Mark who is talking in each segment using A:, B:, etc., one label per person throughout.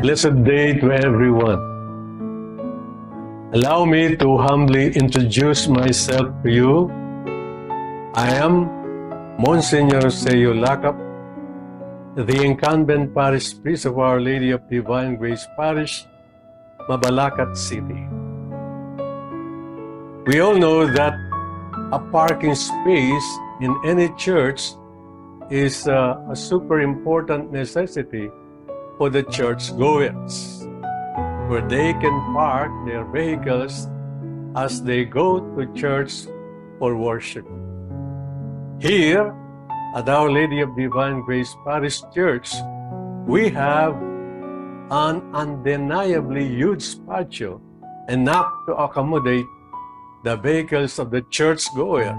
A: Blessed day to everyone. Allow me to humbly introduce myself to you. I am Monsignor Seyo Lakap, the incumbent parish priest of Our Lady of Divine Grace Parish, Mabalacat City. We all know that a parking space in any church is a super important necessity for the churchgoers, where they can park their vehicles as they go to church for worship. Here at Our Lady of Divine Grace Parish Church, we have an undeniably huge patio, enough to accommodate the vehicles of the churchgoer.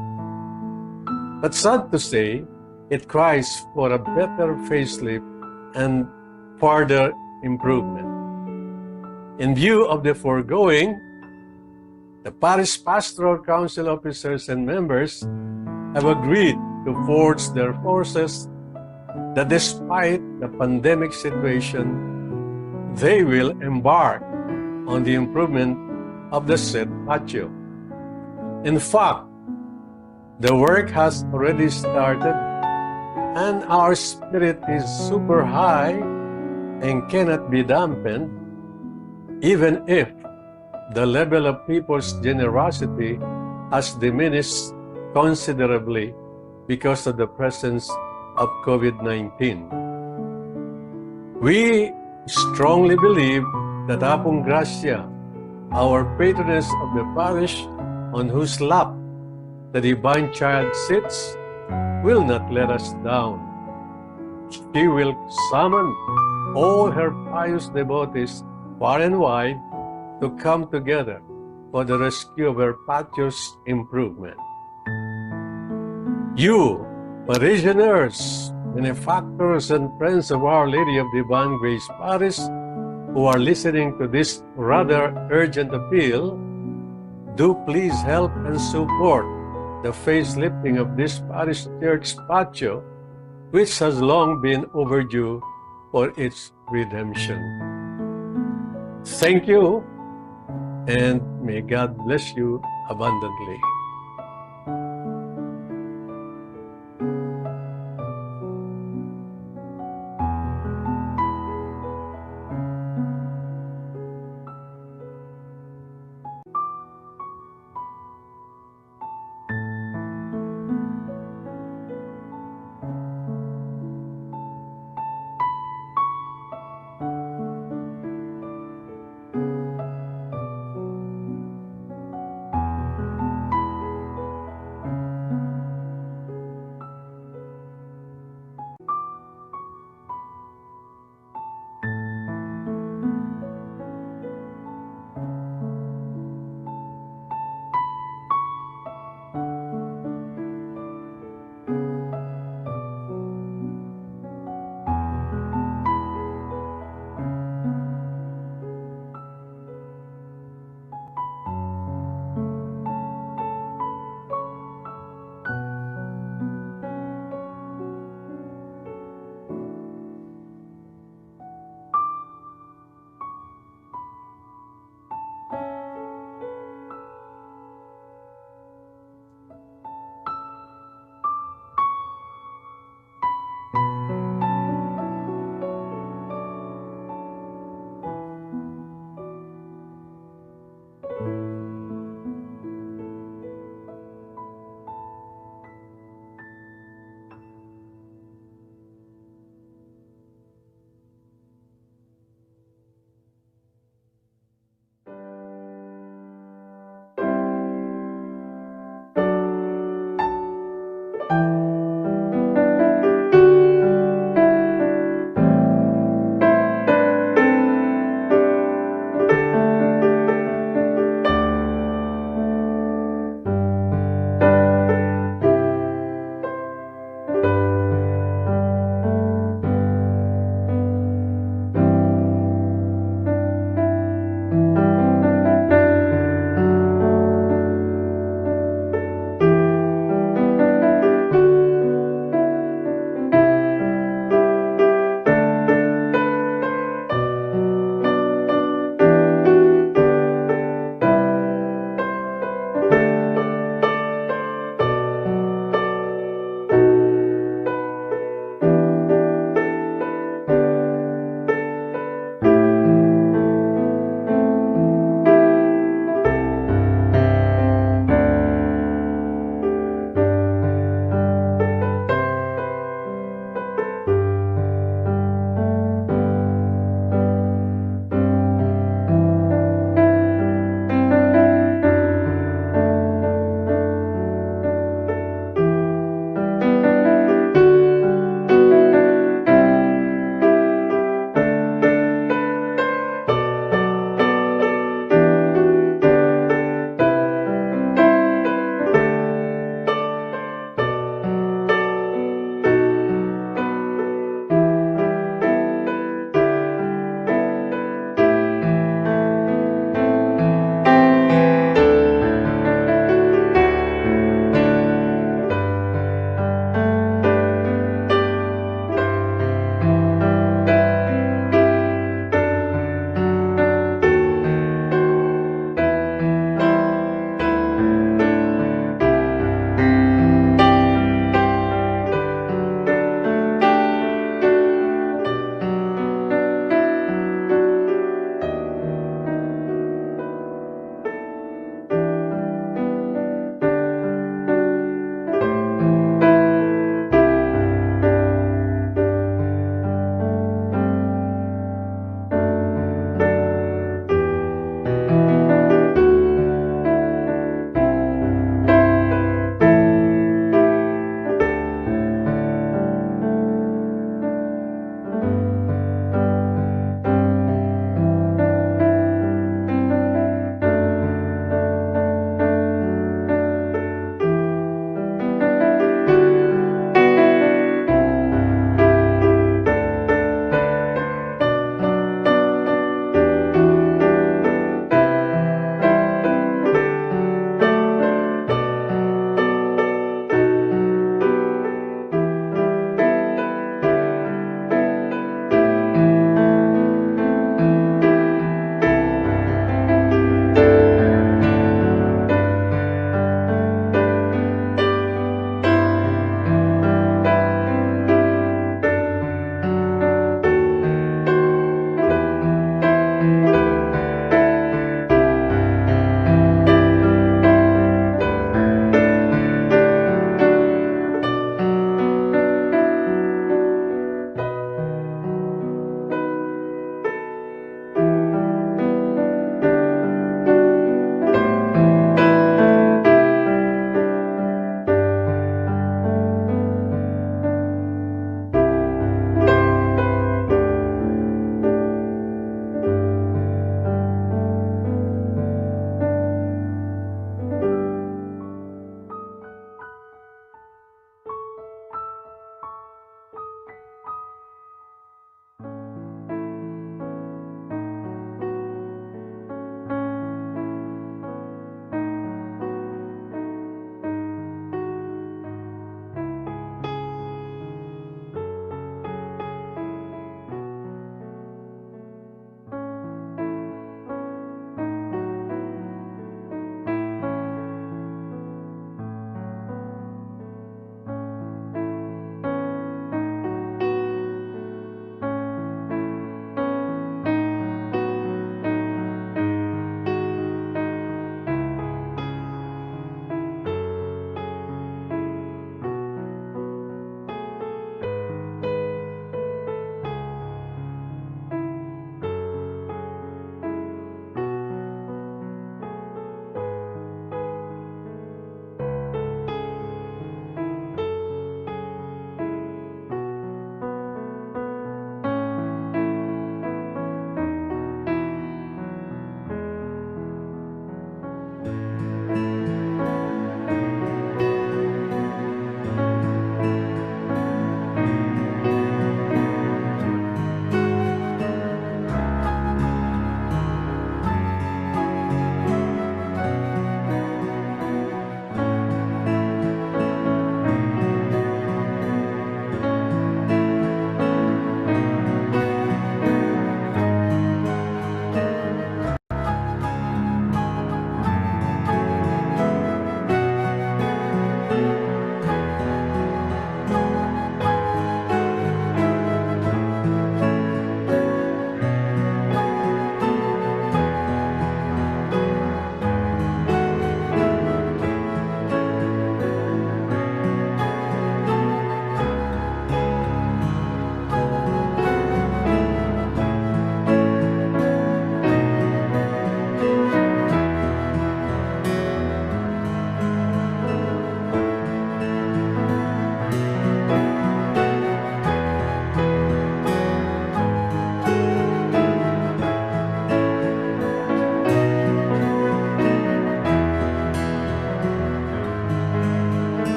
A: But sad to say, it cries for a better facelift and further improvement. In view of the foregoing, the Parish Pastoral Council officers and members have agreed to forge their forces that despite the pandemic situation, they will embark on the improvement of the said patio. In fact, the work has already started and our spirit is super high and cannot be dampened, even if the level of people's generosity has diminished considerably because of the presence of COVID-19. We strongly believe that Apong Gracia, our patroness of the parish, on whose lap the Divine Child sits, will not let us down. She will summon all her pious devotees far and wide to come together for the rescue of her patio's improvement. You, parishioners, benefactors, and friends of Our Lady of Divine Grace Parish, who are listening to this rather urgent appeal, do please help and support the facelifting of this parish church patio, which has long been overdue for its redemption. Thank you, and may God bless you abundantly.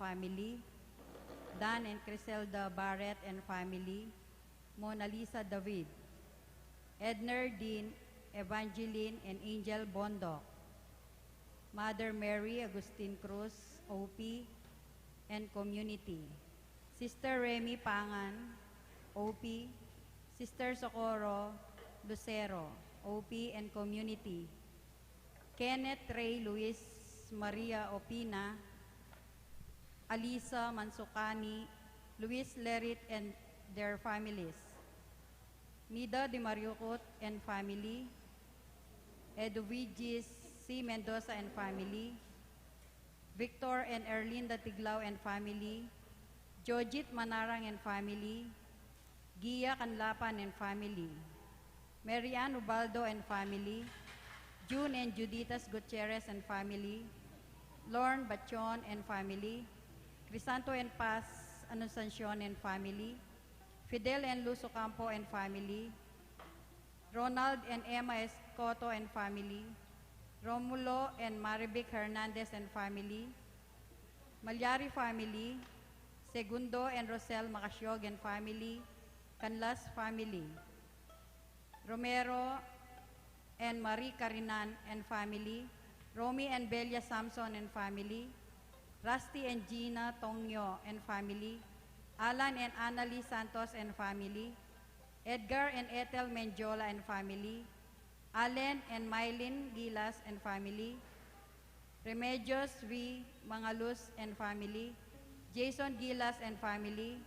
B: family, Dan and Criselda Barrett and family, Mona Lisa David, Edner Dean, Evangeline and Angel Bondok, Mother Mary Agustin Cruz, OP, and community, Sister Remy Pangan, OP, Sister Socorro Lucero, OP and community, Kenneth Ray Luis Maria Opina, Alisa Mansukani, Luis Lerit and their families, Mida de Mariucot and family, Edwigis C. Mendoza and family, Victor and Erlinda Tiglao and family, Jojit Manarang and family, Gia Canlapan and family, Marian Ubaldo and family, June and Juditas Gutierrez and family, Lorne Bachon and family, Crisanto and Paz Anunciacion and family, Fidel and Luz Ocampo and family, Ronald and Emma Escoto and family, Romulo and Marivic Hernandez and family, Malyari family, Segundo and Rosel Macasyog and family, Canlas family, Romero and Marie Carinan and family, Romy and Belia Samson and family, Rusty and Gina Tongyo and family, Alan and Annalie Santos and family, Edgar and Ethel Menjola and family, Allen and Mylene Gilas and family, Remedios V. Mangalus and family, Jason Gilas and family,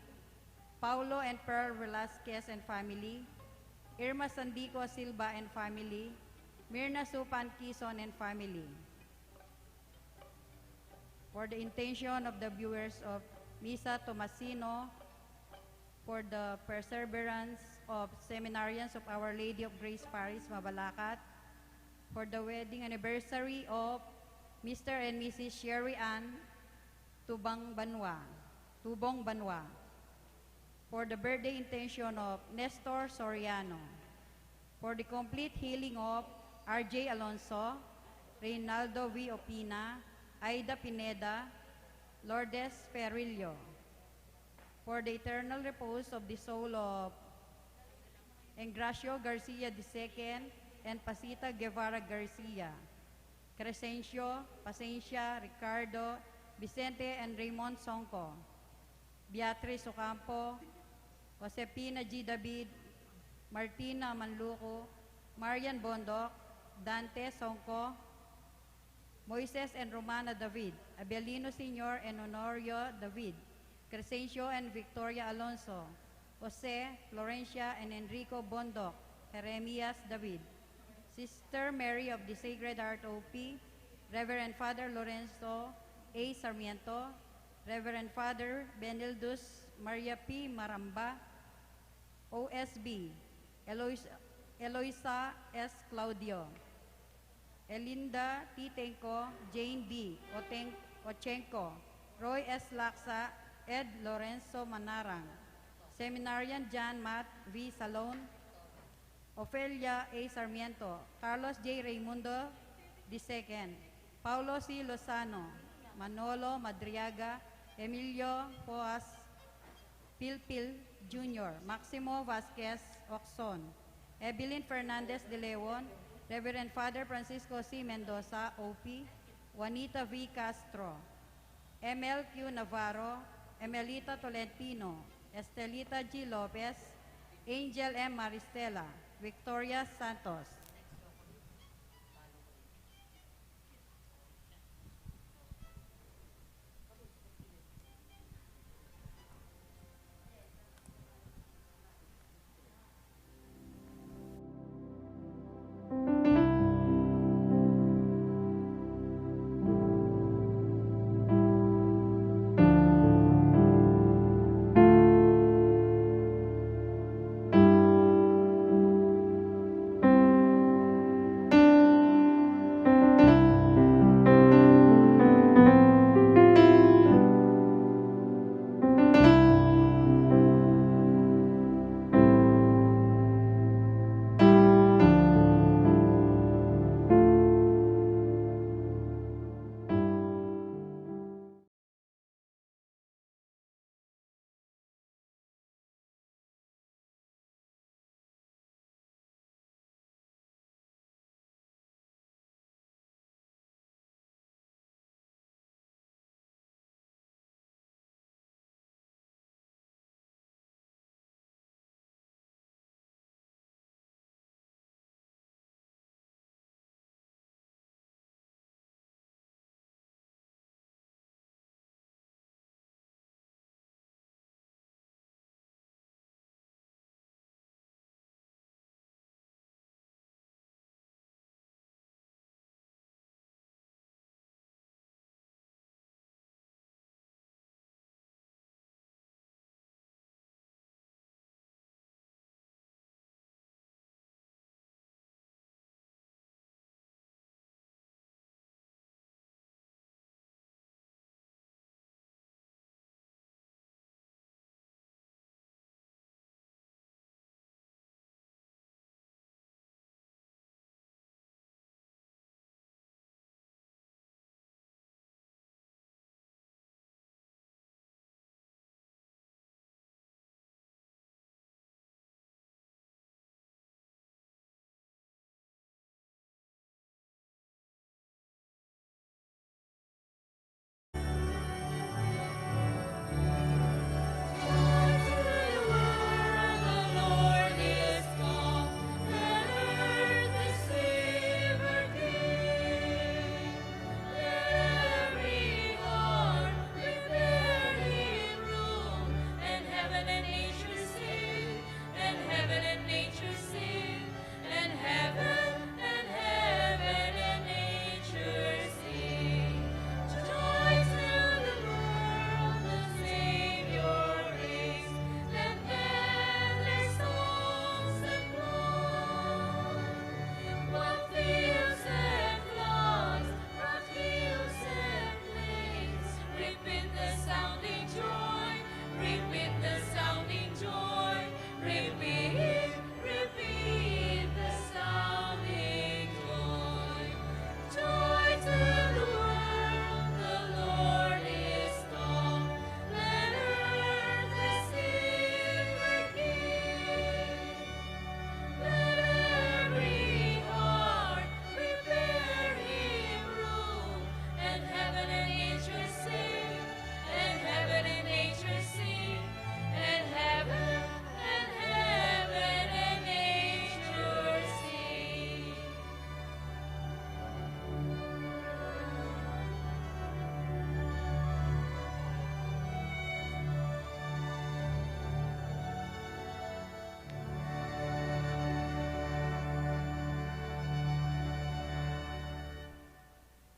B: Paulo and Pearl Velasquez and family, Irma Sandico Silva and family, Mirna Supan Quezon and family. For the intention of the viewers of Misa Tomasino, for the perseverance of seminarians of Our Lady of Grace Parish, Mabalacat, for the wedding anniversary of Mr. and Mrs. Sherry Ann Tubong Banwa, for the birthday intention of Nestor Soriano, for the complete healing of R.J. Alonso, Reynaldo V. Opina, Aida Pineda, Lourdes Ferrillo, for the eternal repose of the soul of Engracio Garcia II and Pasita Guevara Garcia, Crescencio, Pacencia, Ricardo, Vicente and Raymond Sonco, Beatriz Ocampo, Josepina G. David, Martina Manluco, Marian Bondok, Dante Sonco, Moises and Romana David, Abelino Sr. and Honorio David, Crescencio and Victoria Alonso, Jose, Florencia and Enrico Bondok, Jeremias David, Sister Mary of the Sacred Heart OP, Reverend Father Lorenzo A. Sarmiento, Reverend Father Benildus Maria P. Maramba, OSB, Eloisa S. Claudio, Elinda T. Tenco, Jane B. Ochenko, Roy S. Laksa, Ed Lorenzo Manarang, Seminarian John Matt V. Salon, Ofelia A. Sarmiento, Carlos J. Raimundo II, Paulo C. Lozano, Manolo Madriaga, Emilio Poas Pilpil Jr., Maximo Vasquez Oxon, Evelyn Fernandez de Leon, Reverend Father Francisco C. Mendoza, OP, Juanita V. Castro, MLQ Navarro, Emelita Tolentino, Estelita G. Lopez, Angel M. Maristela, Victoria Santos.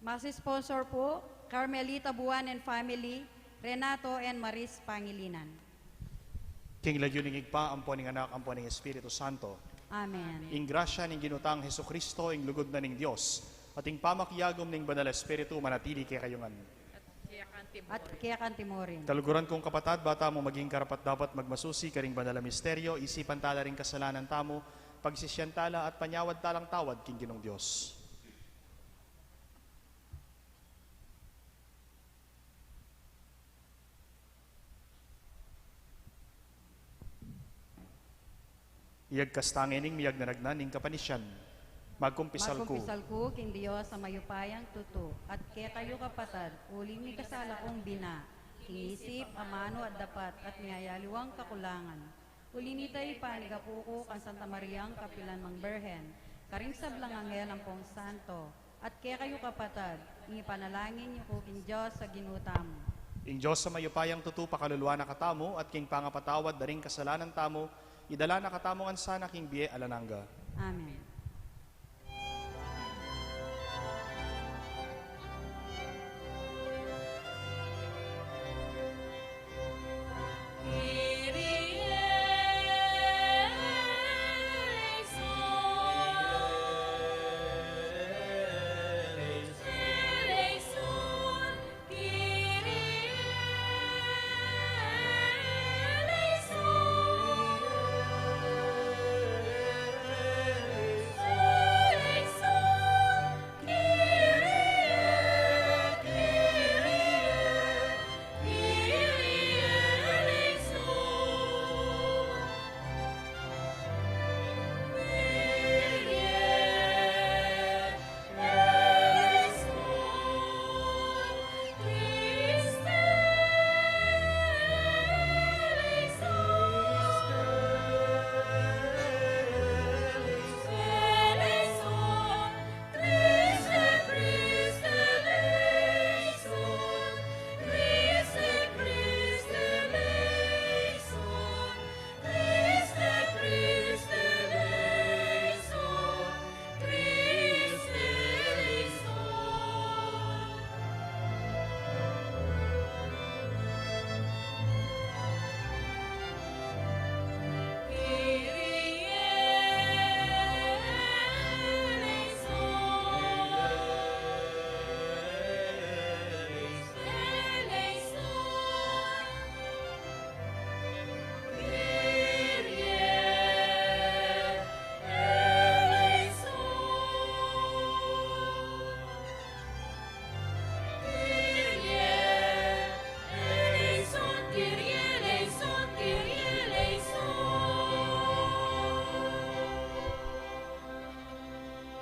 B: Masi-sponsor po, Carmelita Buwan and family, Renato and Maris Pangilinan.
C: King lagyuning igpa, ampo ning anak, ampo ning Espiritu Santo.
B: Amen.
C: Ing grasya ning ginutang Heso Kristo, ing lugod na ning Dios, at ing pamakyagom ning Banal Espiritu, manatili kay kayungan.
B: At kaya kantimurin.
C: Taluguran kong kapatad, bata mo maging karapat dapat magmasusi karing banal na misteryo, isipan tala ring kasalanan tamo, pagsisyan at panyawad talang tawad king Ginong Dios. Iyag kastangining miyag nanagnan ning kapanisyan. Magkumpisal ko.
B: Magkumpisal ko, king Diyos sa mayupayang tuto, at kaya kayo kapatad, uling mi kasala kong bina, kingisip, amano at dapat, at miyayaliwang kakulangan. Uli ni tayo panigapuko kan Santa Mariang Kapilan Mang Berhen, karing sablang anghel ang pong santo, at kaya kayo kapatad, panalangin niyo ko king Diyos sa ginutam.
C: Ing Diyos sa mayupayang tuto pakaluluwa na katamo, at king pangapatawad daring kasalanan tamo, idala na katamongan sana king biye alananga.
B: Amen.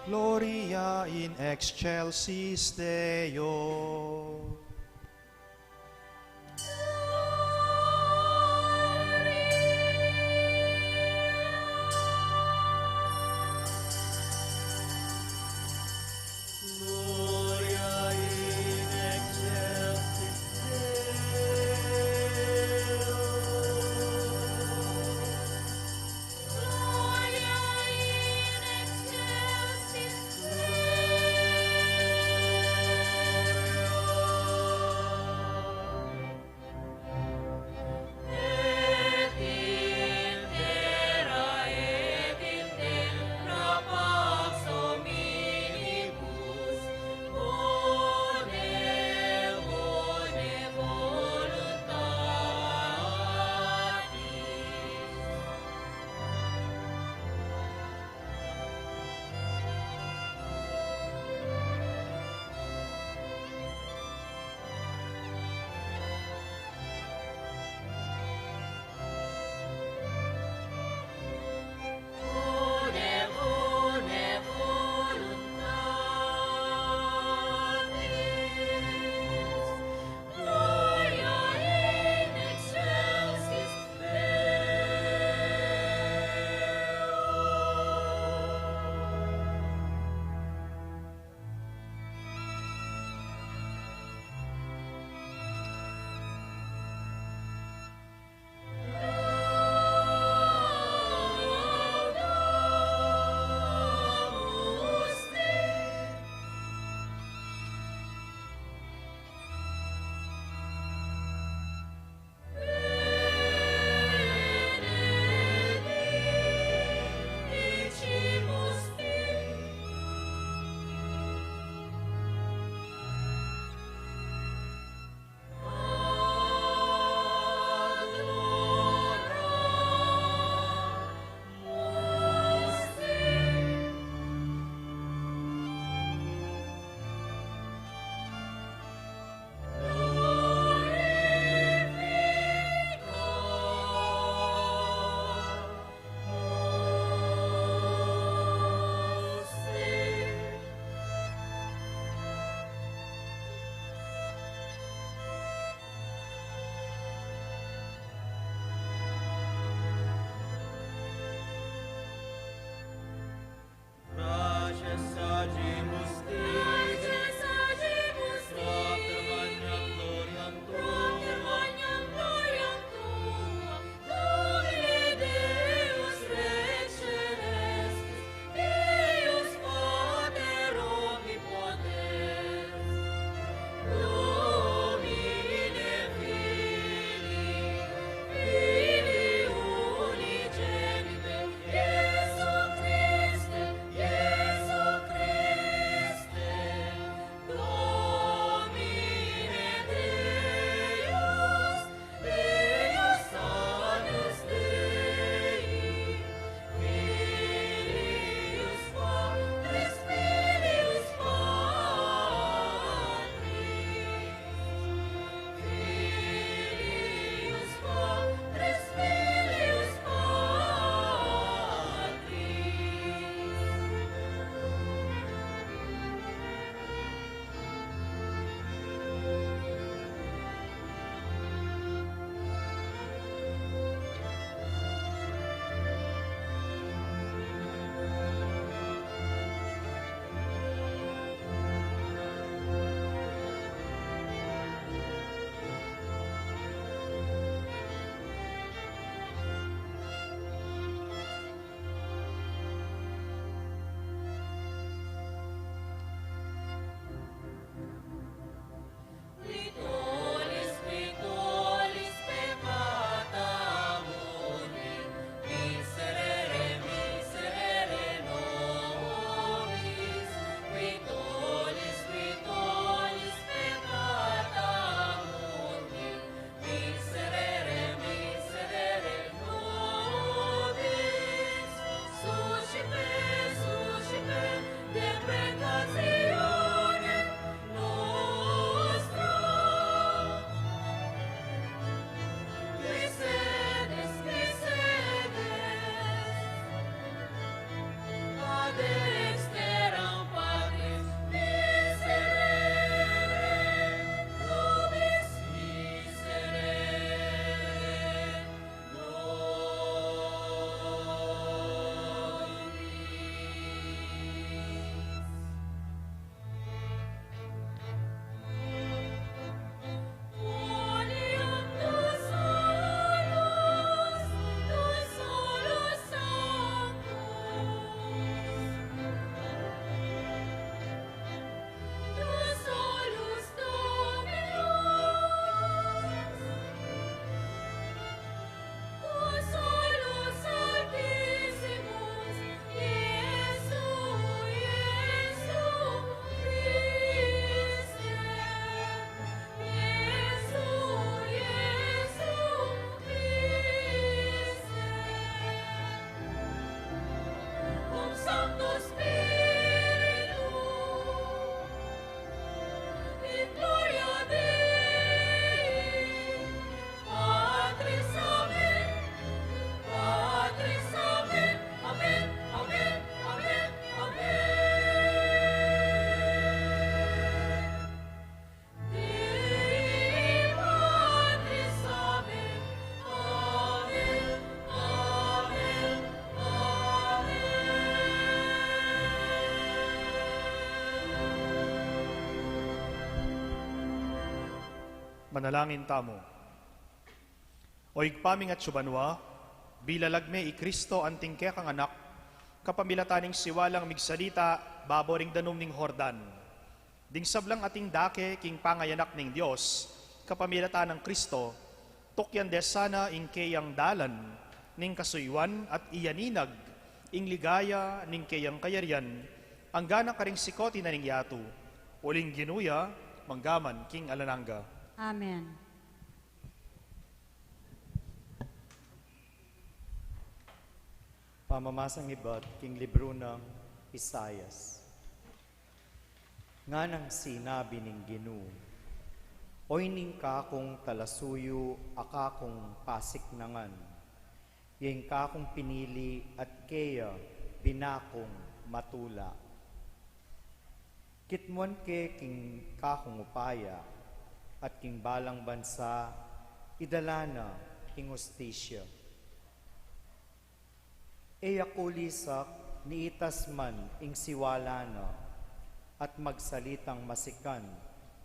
C: Gloria in excelsis Deo. Manalangin tamo. O igpaming at subanwa, bilalagme i Kristo anting kaya kang anak, kapamilataning siwalang migsalita, baboring danum ning Hordan. Ding sablang ating dake king pangayanak ning Dios, kapamilatan ng Kristo, tukyan desana ing kayang dalan, ning kasuywan at iyaninag, ing ligaya ning kayang kayaryan, ang gana karing sikoti na ning yatu, uling ginuya, manggaman king alananga.
B: Amen.
D: Pamamasang iba't king libro ng Isayas. Nga nang sinabi ning Ginoo, oy ning kakong talasuyo, akakong pasiknangan, yung kakong pinili at kaya binakong matula. Kitmuan ke king kakong upaya at king balang bansa, idalana king ustisya. Eya kulisak niitas man ing siwala na at magsalitang masikan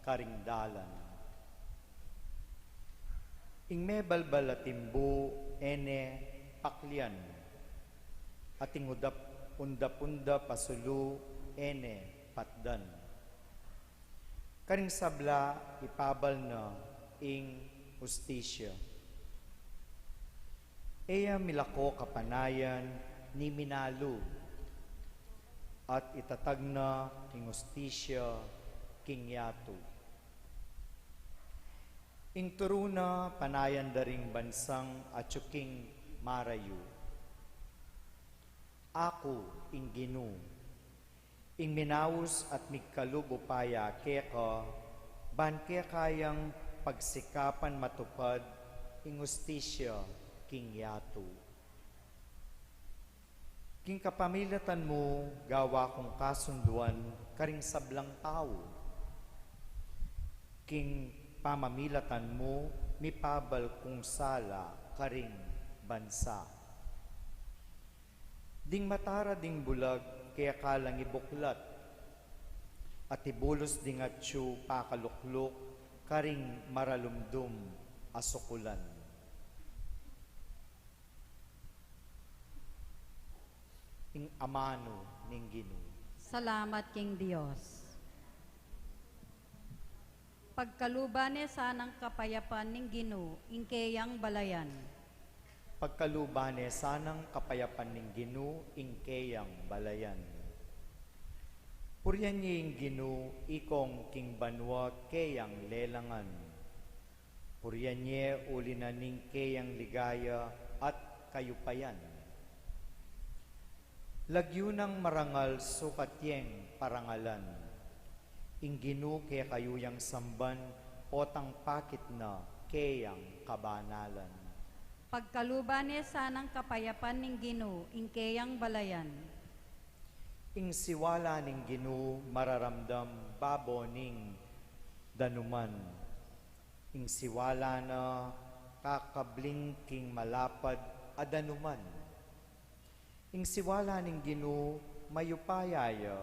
D: karing dalan. Ing mebalbal at timbo ene paklian at ing unda pasulu ene patdan. Karing sabla ipabal na ing ustisya. Eya milako kapanayan ni minalu at itatag na king ustisya king yatu. Ing turuna panayan daring bansang atsuking marayu. Ako ing Ginoo, ing minawus at migkalubo paya keka, ban kaya kayang pagsikapan matupad ing ustisya king yatu. King kapamilatan mo, gawa kong kasunduan, karing sablang tao. King pamamilatan mo, mipabal kong sala, karing bansa. Ding matara ding bulag, kaya kalang ibuklat, at ibulos ding atsu pakalukluk, karing maralumdum asukulan. Ing amano ning Ginoo.
B: Salamat king Dios. Pagkalubane sanang kapayapan ning Ginoo ing kayang balayan.
D: Pagkalubane sanang kapayapan ning Ginoo ing kayang balayan. Puryan niya ing Ginoo ikong king banwa kayang lelangan. Puryan niya uli na ning kayang ligaya at kayupayan. Lagyo ng marangal sukatyeng parangalan. Ing Ginoo kaya kayuyang samban potang pakit na kayang kabanalan.
B: Pagkalubane sanang kapayapan ning Ginoo ing kayang balayan.
D: Ing siwala ning Ginoo mararamdam babo ning danuman. Ing siwala na kakabling king malapad adanuman. Ing siwala ning Ginoo mayupayaya,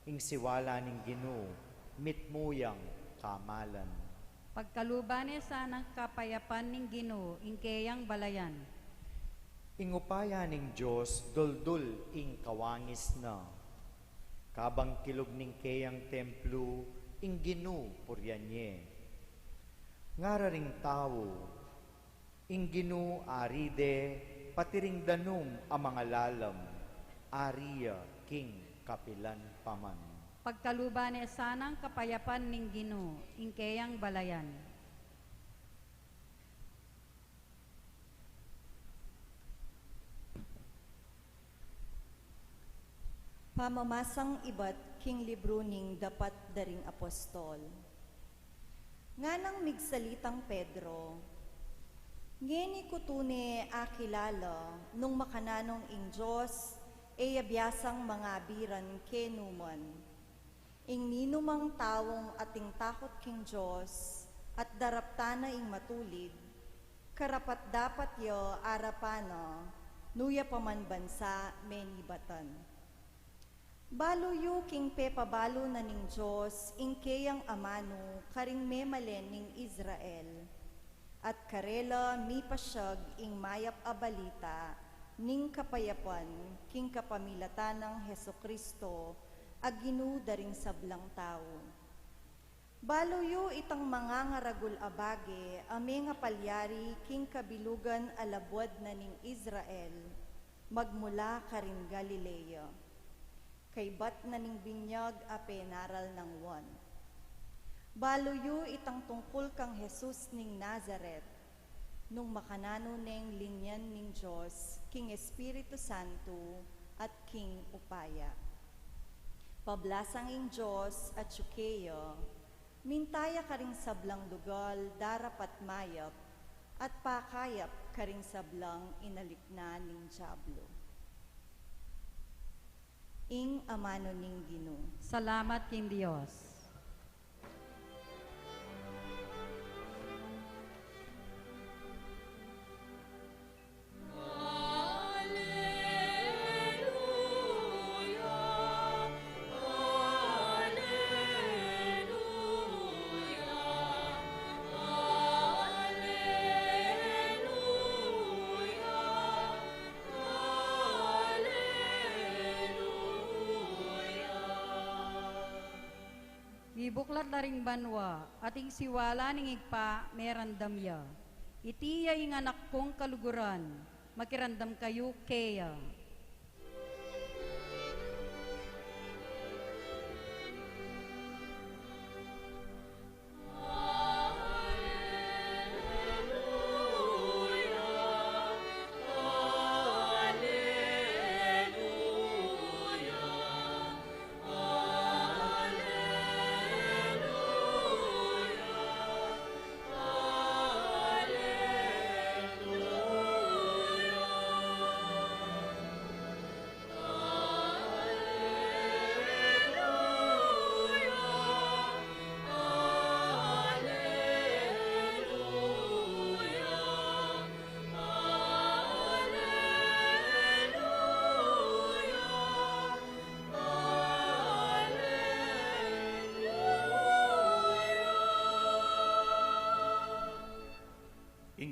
D: ing siwala ning Ginoo mitmuyang kamalan.
B: Pagkalubane sanang kapayapan ning Ginoo ing kayang balayan.
D: Ing upaya ning Dios duldul ing kawangis na. Kabang kilog ning kayang templo ing Ginoo puryanye. Ngararing tao ing Ginoo aride patiring danum ang mga lalam, ariya king kapilan paman.
B: Pagkalubane sanang kapayapan ning Ginoo ing kayang balayan.
E: Pamamasang iba't king libro ning dapat daring apostol. Nga nang migsalitang Pedro, ngeni kutune akilala nung makananong ing Diyos e abiyasang mga biran kenuman. Ing ninumang tawong ating takot king Diyos at daraptana ing matulid, karapat dapat yo arapana, nuya paman bansa menibatan. Baluyo king pepabalo na ning Diyos, ingkeyang amano, karing memalen ning Israel. At karela mi pasyag ing mayap abalita, ning kapayapan, king kapamilatan ng Heso Kristo, aginu daring sablang tao. Baluyo itang mga ngaragul abage, ame nga palyari, king kabilugan alabwad na ning Israel, magmula karing Galilea. Kay bat na ning binyag a penaral ng wan. Baluyo itang tungkol kang Jesus ning Nazaret, nung makanano ning linyan ning Diyos, King Espiritu Santo at King Upaya. Pablasang ing Diyos at Chukeya, mintaya karing sablang lugal, darapat mayap, at pakayap karing sablang inalikna ning Diablo. Ing amano ning Ginoo.
B: Salamat king Dios. Ibuklat na ring banwa, ating siwala ning igpa, merandam ya. Itiya ing anak kong kaluguran, makirandam kayo keya.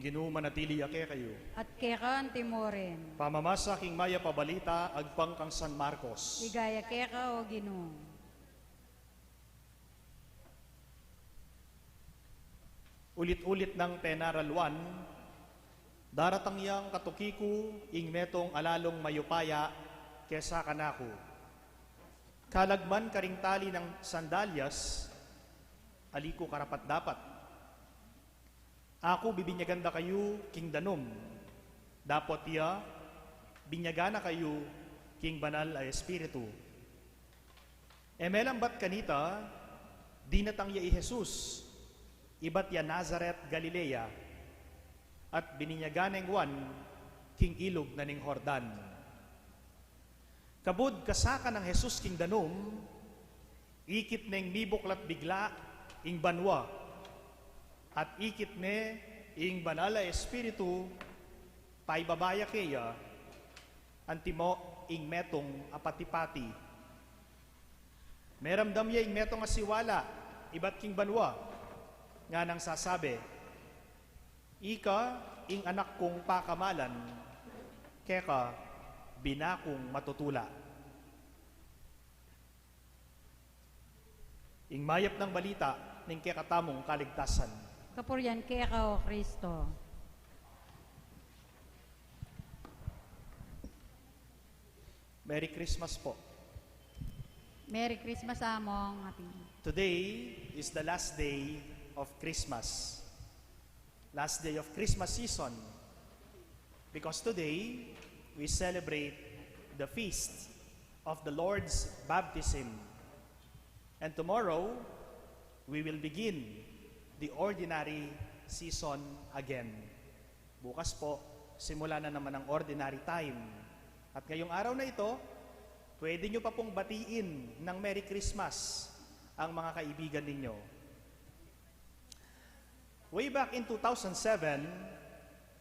C: Ginoo manatili ake kayo.
B: At kekan timoren.
C: Pamamasa king maya pabalita agpang kang San Marcos.
B: Igaya keka o Ginoo.
C: Ulit-ulit ng penaralwan, daratang yang katukiku ing metong alalong mayupaya kesa kanako. Kalagman karing tali ng sandalyas, aliko karapat dapat. Ako bibinyaganda kayo, King Danom. Dapat iya, binyagana kayo, King Banal ay Espiritu. Emelang bat kanita, dinatang ya i Jesus, ibat ya Nazaret, Galilea, at bininyaganeng wan, King Ilog na ning Hordan. Kabud kasaka ng Jesus King Danom, ikit neng mibuklat bigla, ing banwa, at ikit ne ing banala espiritu paibabaya kaya antimo ing metong apatipati. Meramdam ya ing metong asiwala ibat king banwa nga nang sasabi, ika ing anak kong pakamalan keka binakong matutula. Ing mayap ng balita ning kekatamong kaligtasan.
B: Kapuryan keka o Kristo.
C: Merry Christmas po.
B: Merry Christmas among ating.
C: Today is the last day of Christmas. Last day of Christmas season. Because today we celebrate the feast of the Lord's baptism. And tomorrow we will begin the ordinary season again. Bukas po, simula na naman ang ordinary time. At ngayong araw na ito, pwede nyo pa pong batiin ng Merry Christmas ang mga kaibigan ninyo. Way back in 2007,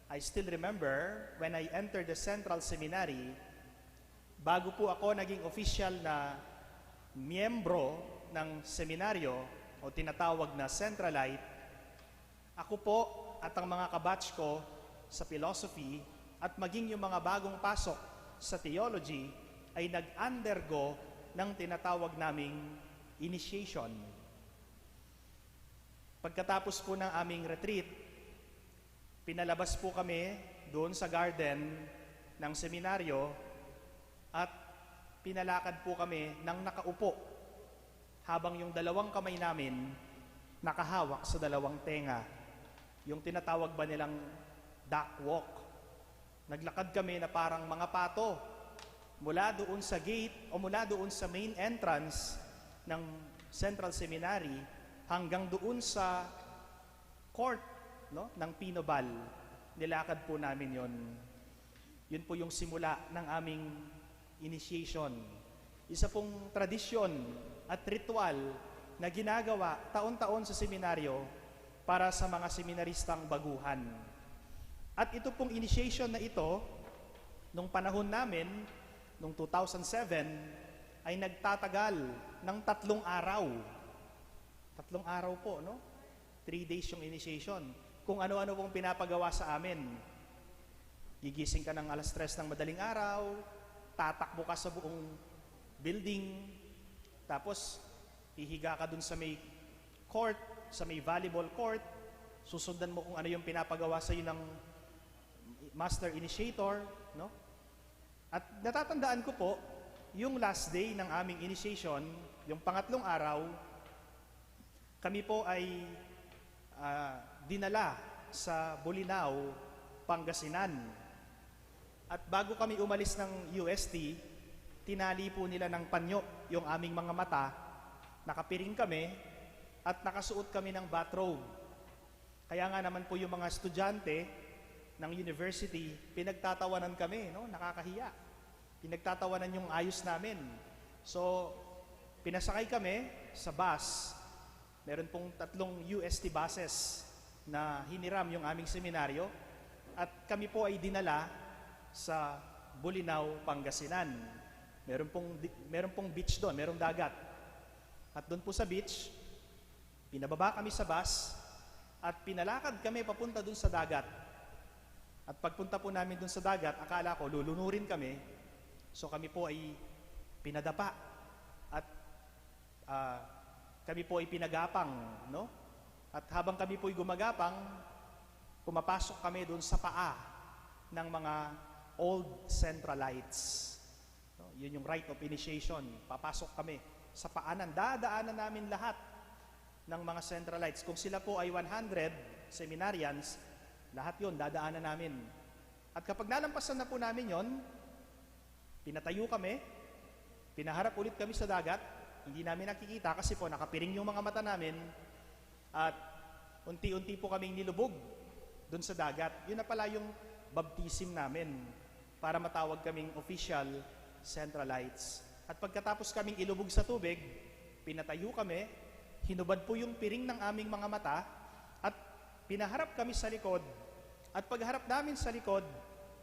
C: I still remember when I entered the Central Seminary, bago po ako naging official na miyembro ng seminaryo o tinatawag na Centralite, ako po at ang mga kabatch ko sa philosophy at maging yung mga bagong pasok sa theology ay nag-undergo ng tinatawag naming initiation. Pagkatapos po ng aming retreat, pinalabas po kami doon sa garden ng seminaryo at pinalakad po kami ng nakaupo habang yung dalawang kamay namin nakahawak sa dalawang tenga. Yung tinatawag ba nilang duck walk. Naglakad kami na parang mga pato mula doon sa gate o mula doon sa main entrance ng Central Seminary hanggang doon sa court, no, ng Pinobal. Nilakad po namin yon. Yun po yung simula ng aming initiation. Isa pong tradisyon at ritual na ginagawa taon-taon sa seminaryo para sa mga seminaristang baguhan. At ito pong initiation na ito, nung panahon namin, nung 2007, ay nagtatagal ng 3 araw. 3 araw po, no? 3 days yung initiation. Kung ano-ano pong pinapagawa sa amin. Gigising ka ng alas 3 ng madaling araw, tatakbo ka sa buong building, tapos hihiga ka dun sa may court, sa may volleyball court, susundan mo kung ano yung pinapagawa sa iyo ng master initiator, no? At natatandaan ko po, yung last day ng aming initiation, yung 3 araw, kami po ay dinala sa Bolinao, Pangasinan. At bago kami umalis ng UST, tinali po nila ng panyo yung aming mga mata, nakapiring kami, at nakasuot kami ng bathrobe. Kaya nga naman po yung mga estudyante ng university, pinagtatawanan kami, no? Nakakahiya. Pinagtatawanan yung ayos namin. So, pinasakay kami sa bus. Meron pong 3 UST buses na hiniram yung aming seminaryo at kami po ay dinala sa Bolinao, Pangasinan. Meron pong beach doon, merong dagat. At doon po sa beach, pinababa kami sa bus at pinalakad kami papunta doon sa dagat. At pagpunta po namin doon sa dagat, akala ko lulunurin kami. So kami po ay pinadapa at kami po ay pinagapang, no? At habang kami po ay gumagapang, pumapasok kami doon sa paa ng mga old Centralites. No? Yun yung rite of initiation. Papasok kami sa paanan. Dadaanan namin lahat ng mga Centralites. Kung sila po ay 100 seminarians, lahat yun, dadaanan namin. At kapag nalampasan na po namin yon, pinatayo kami, pinaharap ulit kami sa dagat, hindi namin nakikita kasi po nakapiring yung mga mata namin, at unti-unti po kaming nilubog doon sa dagat. Yun na pala yung baptism namin para matawag kaming official Centralites. At pagkatapos kaming ilubog sa tubig, pinatayo kami, hinubad po yung piring ng aming mga mata, at pinaharap kami sa likod. At pagharap namin sa likod,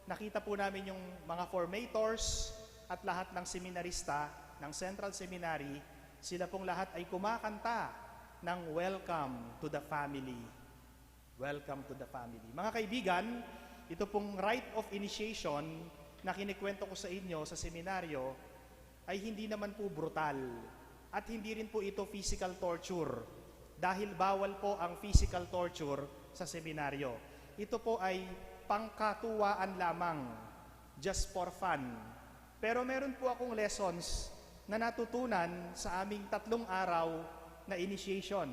C: nakita po namin yung mga formators at lahat ng seminarista ng Central Seminary. Sila pong lahat ay kumakanta ng Welcome to the Family. Welcome to the Family. Mga kaibigan, ito pong rite of initiation na kinikwento ko sa inyo sa seminaryo ay hindi naman po brutal at hindi rin po ito physical torture dahil bawal po ang physical torture sa seminaryo. Ito po ay pangkatuwaan lamang, just for fun. Pero meron po akong lessons na natutunan sa aming 3 araw na initiation.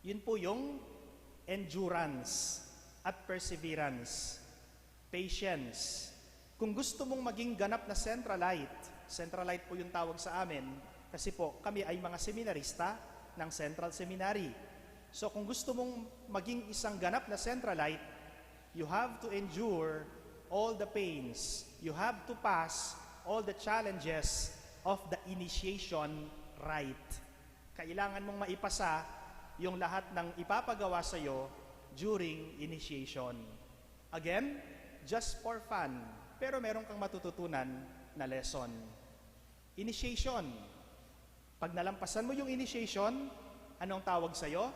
C: Yun po yung endurance at perseverance, patience. Kung gusto mong maging ganap na Centralite po yung tawag sa amin kasi po kami ay mga seminarista ng Central Seminary. So kung gusto mong maging isang ganap na Centralite, you have to endure all the pains. You have to pass all the challenges of the initiation rite. Kailangan mong maipasa yung lahat ng ipapagawa sa iyo during initiation. Again, just for fun, pero meron kang matututunan na lesson. Initiation. Pag nalampasan mo yung initiation, anong tawag sa'yo?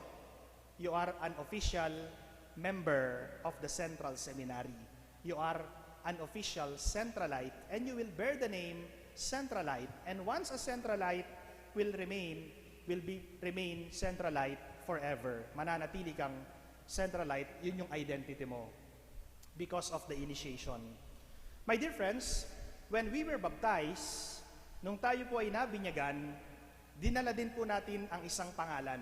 C: You are an official member of the Central Seminary. You are an official Centralite, and you will bear the name Centralite. And once a Centralite will remain Centralite forever. Mananatili kang Centralite, yun yung identity mo because of the initiation. My dear friends, when we were baptized, nung tayo po ay nabinyagan, dinala din po natin ang isang pangalan.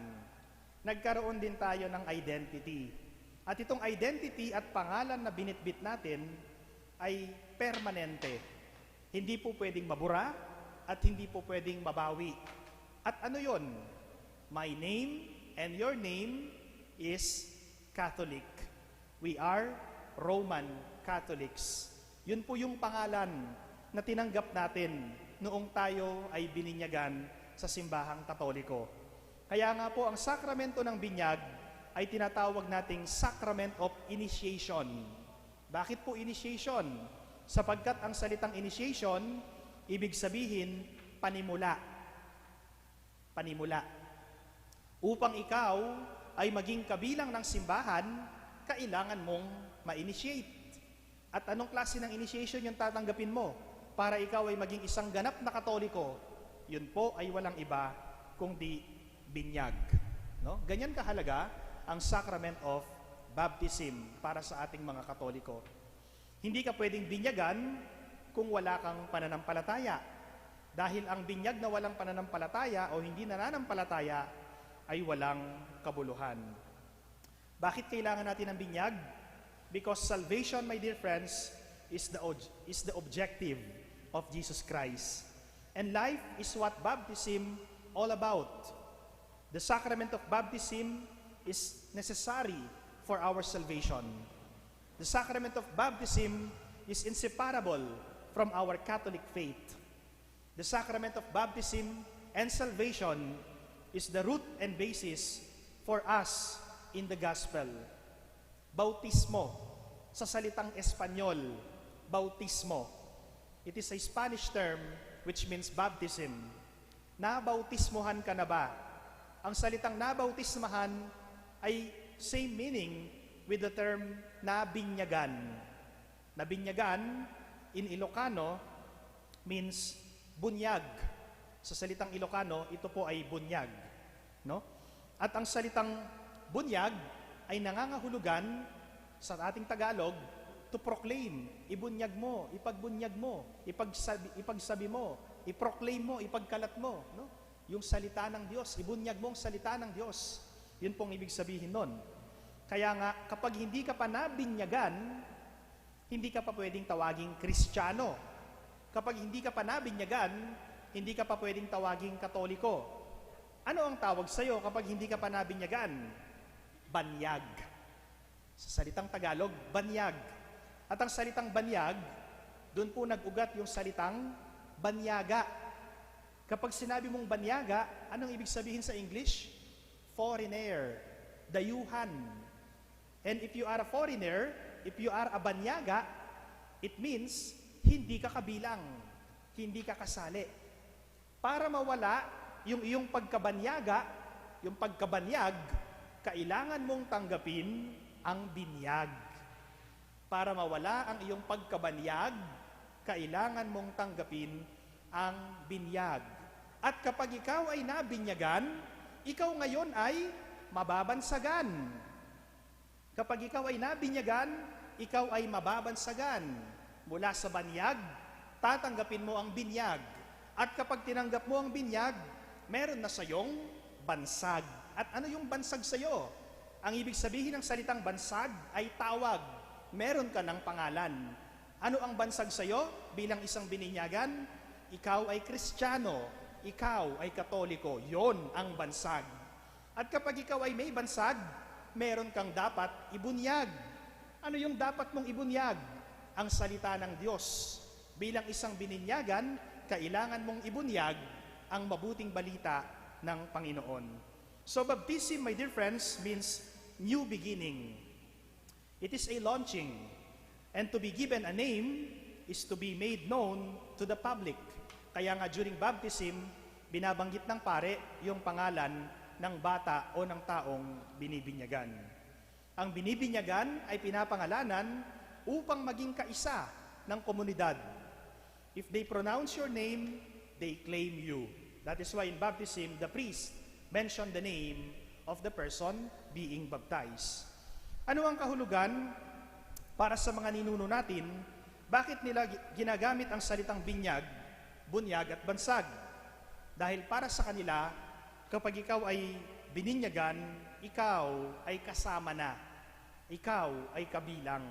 C: Nagkaroon din tayo ng identity. At itong identity at pangalan na binitbit natin ay permanente. Hindi po pwedeng mabura at hindi po pwedeng mabawi. At ano yon? My name and your name is Catholic. We are Roman Catholics. Yun po yung pangalan na tinanggap natin noong tayo ay bininyagan sa simbahang Katoliko. Kaya nga po ang sakramento ng binyag ay tinatawag nating Sacrament of Initiation. Bakit po initiation? Sapagkat ang salitang initiation, ibig sabihin panimula. Panimula. Upang ikaw ay maging kabilang ng simbahan, kailangan mong ma-initiate. At anong klase ng initiation yung tatanggapin mo para ikaw ay maging isang ganap na Katoliko? Yun po ay walang iba kundi binyag. No? Ganyan kahalaga ang Sacrament of Baptism para sa ating mga Katoliko. Hindi ka pwedeng binyagan kung wala kang pananampalataya. Dahil ang binyag na walang pananampalataya o hindi nananampalataya ay walang kabuluhan. Bakit kailangan natin ng binyag? Because salvation, my dear friends, is the objective of Jesus Christ. And life is what baptism all about. The sacrament of baptism is necessary for our salvation. The sacrament of baptism is inseparable from our Catholic faith. The sacrament of baptism and salvation is the root and basis for us in the gospel. Bautismo, sa salitang Espanyol, bautismo. It is a Spanish term which means baptism. Nabautismohan ka na ba? Ang salitang nabautismahan ay same meaning with the term nabinyagan. Nabinyagan in Ilocano means bunyag. Sa salitang Ilocano, ito po ay bunyag, no? At ang salitang bunyag ay nangangahulugan sa ating Tagalog to proclaim. Ibunyag mo, ipagbunyag mo, ipagsabi mo, iproclaim mo, ipagkalat mo, no? Yung salita ng Diyos, ibunyag mo ang salita ng Diyos. Yun pong ibig sabihin nun. Kaya nga, kapag hindi ka pa nabinyagan, hindi ka pa pwedeng tawaging Kristiyano. Kapag hindi ka pa nabinyagan, hindi ka pa pwedeng tawaging Katoliko. Ano ang tawag sa'yo kapag hindi ka pa nabinyagan? Banyag. Sa salitang Tagalog, banyag. At ang salitang banyag, doon po nag-ugat yung salitang banyaga. Kapag sinabi mong banyaga, anong ibig sabihin sa English? Foreigner, dayuhan. And if you are a foreigner, if you are a banyaga, it means hindi ka kabilang, hindi ka kasali. Para mawala yung iyong pagkabanyaga, yung pagkabanyag, kailangan mong tanggapin ang binyag. Para mawala ang iyong pagkabanyag, kailangan mong tanggapin ang binyag. At kapag ikaw ay nabinyagan, ikaw ngayon ay mababansagan. Kapag ikaw ay nabinyagan, ikaw ay mababansagan. Mula sa banyag, tatanggapin mo ang binyag. At kapag tinanggap mo ang binyag, meron na sayong bansag. At ano yung bansag sa'yo? Ang ibig sabihin ng salitang bansag ay tawag. Meron ka ng pangalan. Ano ang bansag sa'yo bilang isang bininyagan? Ikaw ay Kristiyano. Ikaw ay Katoliko. Yon ang bansag. At kapag ikaw ay may bansag, meron kang dapat ibunyag. Ano yung dapat mong ibunyag? Ang salita ng Diyos. Bilang isang bininyagan, kailangan mong ibunyag ang mabuting balita ng Panginoon. So baptism, my dear friends, means new beginning. It is a launching. And to be given a name is to be made known to the public. Kaya nga during baptism, binabanggit ng pare yung pangalan ng bata o ng taong binibinyagan. Ang binibinyagan ay pinapangalanan upang maging kaisa ng komunidad. If they pronounce your name, they claim you. That is why in baptism, the priest mentioned the name of the person being baptized. Ano ang kahulugan para sa mga ninuno natin? Bakit nila ginagamit ang salitang binyag, bunyag at bansag? Dahil para sa kanila, kapag ikaw ay bininyagan, ikaw ay kasama na. Ikaw ay kabilang.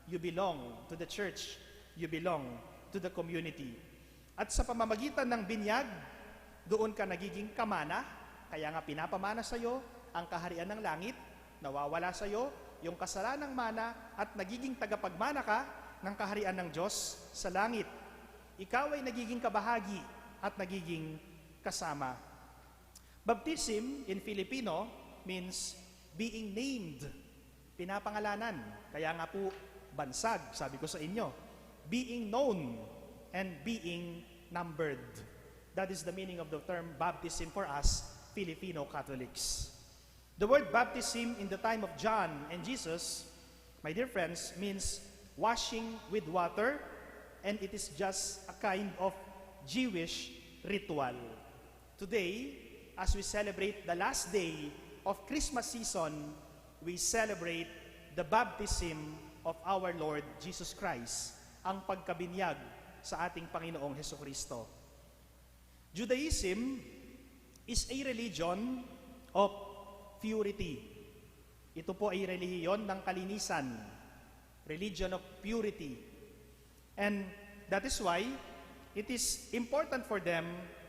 C: You belong to the church. You belong to the community. At sa pamamagitan ng binyag, doon ka nagiging kamana, kaya nga pinapamana sa iyo ang kaharian ng langit, nawawala sa iyo yung kasalanang mana at nagiging tagapagmana ka ng kaharian ng Diyos sa langit. Ikaw ay nagiging kabahagi at nagiging kasama. Baptism in Filipino means being named, pinapangalanan. Kaya nga po bansag, sabi ko sa inyo, being known and being numbered. That is the meaning of the term baptism for us Filipino Catholics. The word baptism in the time of John and Jesus, my dear friends, means washing with water, and it is just a kind of Jewish ritual. Today, as we celebrate the last day of Christmas season, we celebrate the baptism of our Lord Jesus Christ, ang pagkabinyag sa ating Panginoong Hesukristo. Judaism is a religion of purity. Ito po ay relihiyon ng kalinisan, religion of purity. And that is why it is important for them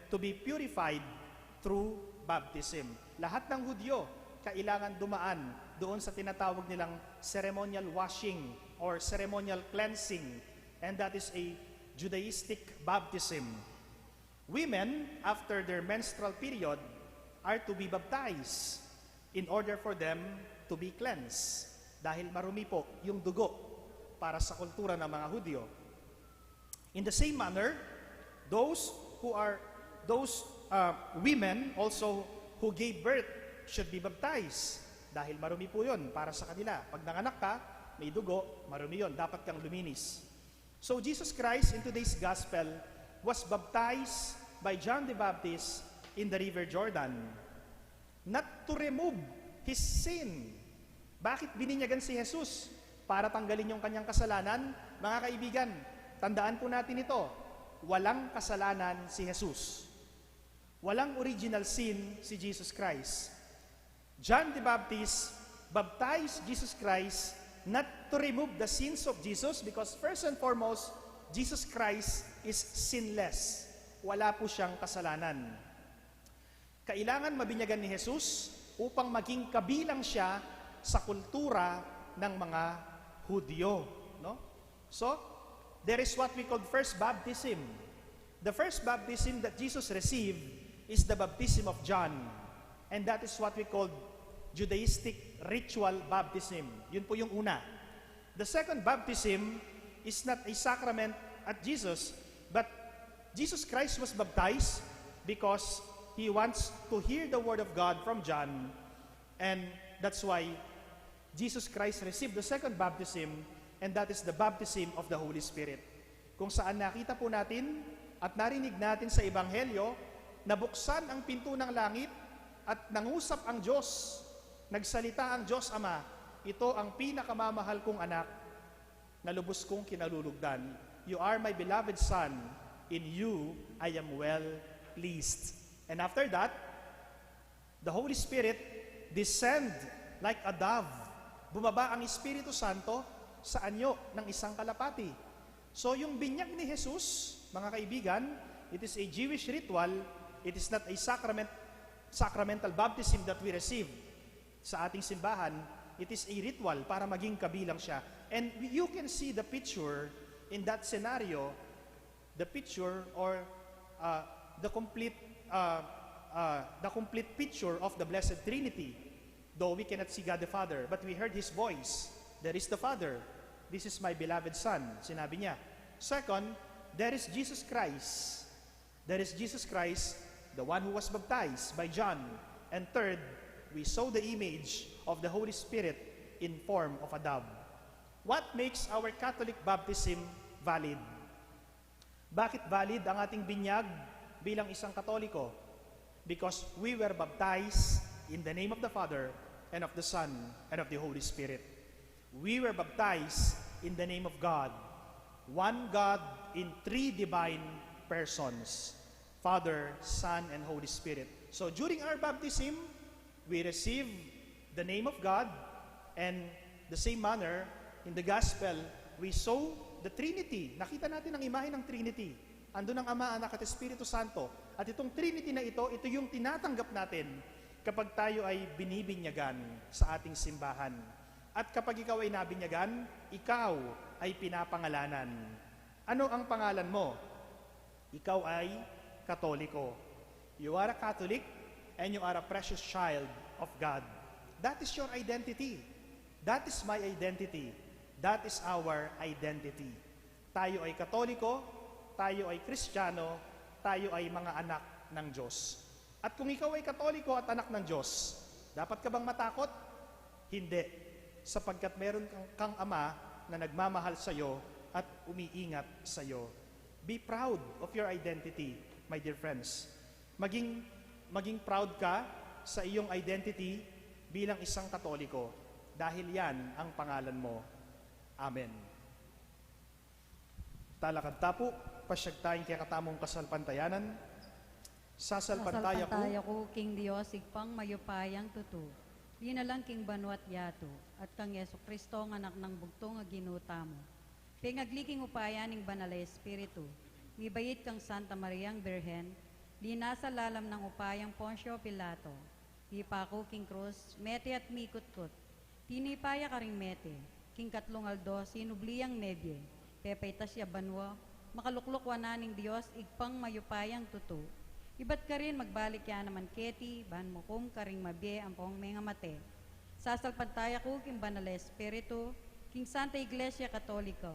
C: to be purified through baptism. Lahat ng Hudyo kailangan dumaan doon sa tinatawag nilang ceremonial washing or ceremonial cleansing, and that is a Judaistic baptism. Women, after their menstrual period, are to be baptized in order for them to be cleansed. Dahil marumi po yung dugo para sa kultura ng mga Hudyo. In the same manner, those women also who gave birth should be baptized. Dahil marumi po yun para sa kanila. Pag nanganak ka, may dugo, marumi yun. Dapat kang luminis. So Jesus Christ in today's gospel was baptized by John the Baptist in the river Jordan. Not to remove his sin. Bakit bininyagan si Jesus? Para tanggalin yung kanyang kasalanan? Mga kaibigan, tandaan po natin ito. Walang kasalanan si Jesus. Walang original sin si Jesus Christ. John the Baptist baptized Jesus Christ not to remove the sins of Jesus, because first and foremost, Jesus Christ is sinless. Wala po siyang kasalanan. Kailangan mabinyagan ni Jesus upang maging kabilang siya sa kultura ng mga Hudyo. No? So, there is what we call first baptism. The first baptism that Jesus received is the baptism of John. And that is what we call Judaistic ritual baptism. Yun po yung una. The second baptism is not a sacrament at Jesus, but Jesus Christ was baptized because He wants to hear the word of God from John, and that's why Jesus Christ received the second baptism, and that is the baptism of the Holy Spirit. Kung saan nakita po natin at narinig natin sa Ebanghelyo, nabuksan ang pinto ng langit at nangusap ang Diyos. Nagsalita ang Diyos Ama, ito ang pinakamamahal kong anak na lubos kong kinalulugdan. You are my beloved Son, in you I am well pleased. And after that, the Holy Spirit descend like a dove. Bumaba ang Espiritu Santo sa anyo ng isang kalapati. So yung binyag ni Jesus, mga kaibigan, it is a Jewish ritual. It is not a sacramental baptism that we receive sa ating simbahan. It is a ritual para maging kabilang siya. And you can see the picture in that scenario, the picture or the complete picture of the Blessed Trinity. Though we cannot see God the Father, but we heard His voice. There is the Father. This is my beloved Son, sinabi niya. Second, there is Jesus Christ. There is Jesus Christ, the one who was baptized by John. And third, we saw the image of the Holy Spirit in form of a dove. What makes our Catholic baptism valid? Bakit valid ang ating binyag bilang isang Katoliko? Because we were baptized in the name of the Father, and of the Son, and of the Holy Spirit. We were baptized in the name of God, one God in three divine persons, Father, Son, and Holy Spirit. So during our baptism, we receive the name of God, and the same manner, in the Gospel, we saw the Trinity. Nakita natin ang imahe ng Trinity. Andun ang Ama, Anak, at Espiritu Santo. At itong Trinity na ito yung tinatanggap natin kapag tayo ay binibinyagan sa ating simbahan. At kapag ikaw ay nabinyagan, ikaw ay pinapangalanan. Ano ang pangalan mo? Ikaw ay Katoliko. You are a Catholic and you are a precious child of God. That is your identity. That is my identity. That is our identity. Tayo ay Katoliko, tayo ay Kristiyano, tayo ay mga anak ng Diyos. At kung ikaw ay Katoliko at anak ng Diyos, dapat ka bang matakot? Hindi. Sapagkat meron kang Ama na nagmamahal sa iyo at umiingat sa iyo. Be proud of your identity, my dear friends. Maging proud ka sa iyong identity bilang isang Katoliko. Dahil yan ang pangalan mo. Amen. Talakad tapo, pasyag tayong kaya katamong kasalpantayanan. Sasalpantaya
B: ko, King Dios, igpang mayupayang tutu. Di na lang King Banwat Yato, at kang Yeso Kristo ng anak ng bugtong nga ginuta mo. Pingagliking upayan ng Banal na Espiritu, nibayit kang Santa Mariang Birhen, di nasa lalam ng upayang Poncio Pilato. Di pa ako King Cruz, mete at mikot-kot. Tinipaya ka ring mete, King Katlong Aldo, sinubliyang nebye. Pepay tasya banwa, makaluklukwa na ng Diyos, igpang mayupayang tutu. Iba't ka rin magbalik yan naman keti, ban mo kung karing mabye ang pong mga mate. Sasalpantaya ko, King Banal na Espiritu, King Santa Iglesia Katolika,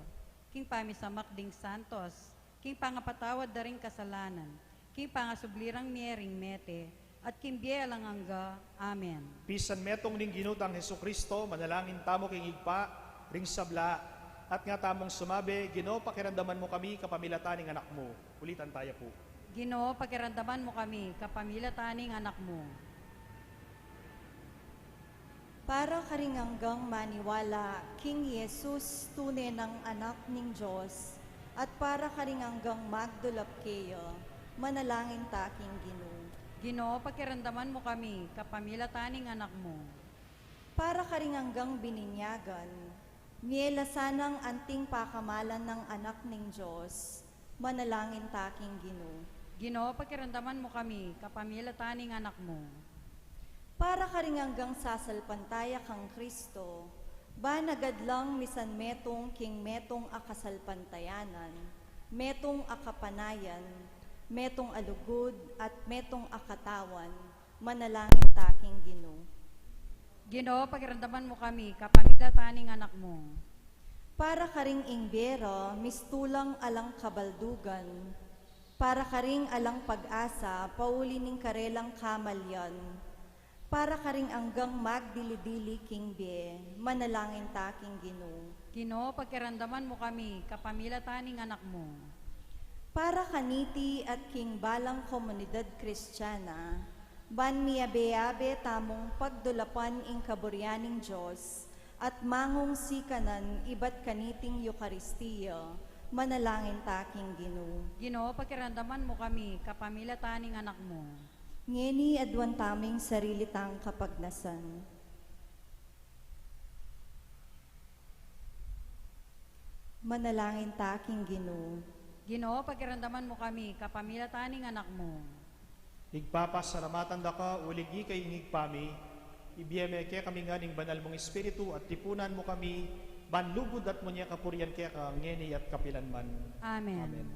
B: King Pamisamak ding Santos, King Pangapatawad daring kasalanan, King Pangasublirang miering mete, at King Bie Alanganga. Amen.
C: Pisan metong ning ginutang Hesu Kristo, manalangin tamo king igpa, ring sabla, at nga tamong sumabi, Ginoo, pakiramdaman mo kami, kapamilataning anak mo. Ulitan tayo po.
B: Ginoo, pakiramdaman mo kami, kapamilataning anak mo.
E: Para karinganggang maniwala, King Jesus, tunay ng anak ning Diyos, at para karinganggang magdulap kayo, manalangin taking Ginoo.
B: Ginoo, pakiramdaman mo kami, kapamilataning anak mo.
E: Para karinganggang bininyagan, mielasanang anting pakamalan ng anak ning Diyos, manalangin taking Ginoo.
B: Ginoo, pakiramdaman mo kami, kapamilataning anak mo.
E: Para karinganggang sasalpantaya kang Kristo, ba nagadlang misan metong king metong akasalpantayanan, metong akapanayan, metong alugod, at metong akatawan, manalangin taking Ginoo.
B: Ginoo, pakiramdaman mo kami, kapamilataning anak mo.
E: Para karing ingbero, mistulang alang kabaldugan, para karing alang pag-asa, pauli ning karelang kamalyan, para karing anggang magdili-dili king be, manalangin taking Ginoo.
B: Ginoo, pakiramdaman mo kami, kapamilataning anak mo.
E: Para kaniti at king balang komunidad Kristiyana, ban miyabe-yabe tamong pagdulapan ing kaburyaning Diyos, at mangong sikanan iba't kaniting Eukaristiya, manalangin taking Ginoo.
B: Ginoo, pakiramdaman mo kami, kapamilataning anak mo.
E: Ngeni adwan taming sarili tang kapagnasan. Manalangin taking Ginoo.
B: Ginoo, pakiramdaman mo kami, kapamilataning anak mo.
C: Igpapasalamatan da ka, uligi kay ingigpami, ibiyeme kaya kami nga ning banal mong Espiritu, at tipunan mo kami, banlugod at mo niya kapurian kaya ka, ngeni at kapilanman.
B: Amen.
C: Amen.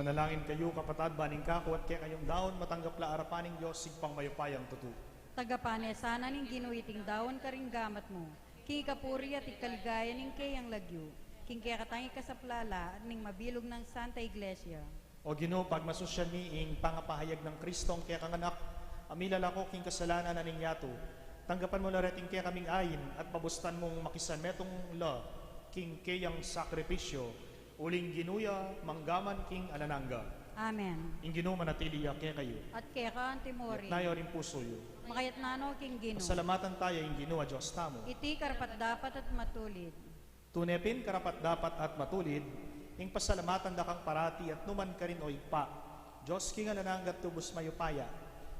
C: Manalangin kayo, kapatad, baning kako at kaya kayong daon, matanggap la arapaning Diyos, sigpang mayupayang tutu.
B: Tagapane, sana ning ginuiting dawon karing gamat mo. King kapuri at ikaligaya ning kayang lagyo. King kaya katangi ka sa plala at ning mabilog ng Santa Iglesia.
C: O Ginoo, pagmasusyan mi ing pangapahayag ng Kristong kaya kanganak, amilala ko king kasalanan na ningyato. Tanggapan mo na reting kaya kaming ayin at pabustan mong makisan metong la, king kayang sakripisyo, uling ginuya, manggaman king alananga.
B: Amen.
C: Ing Ginoo manatili kaya kayo.
B: At kaya ka antimori.
C: Nayo rin puso yo.
B: Makayat nano king Gino.
C: Pasalamatan tayo ing Ginoo Diyos tamo.
B: Iti karapat dapat at matulid.
C: Tunepin karapat dapat at matulid, ing pasalamatan da kang parati at numan ka rin o igpa. Diyos king alananga tubos mayupaya.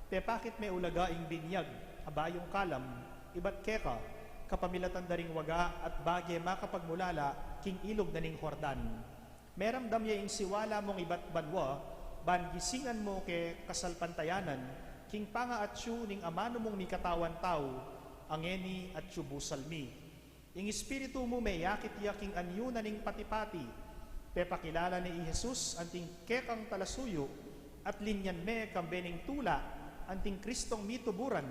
C: Te bakit may ulaga ing binyag, abayong kalam, ibat keka, kapamilatan daring waga at bagye makapagmulala, king ilog na ning Hordan. Meramdam niya ing siwala mong ibat banwa, ban gisingan mo ke kasalpantayanan, king panga at siyu ning amano mong ni katawan tao, angeni at siyu busalmi. Ing espiritu mo may yakit yaking anyo na ning patipati, pepakilala ni Jesus anting kekang talasuyo, at linyan me kambening tula, anting Kristong mituburan,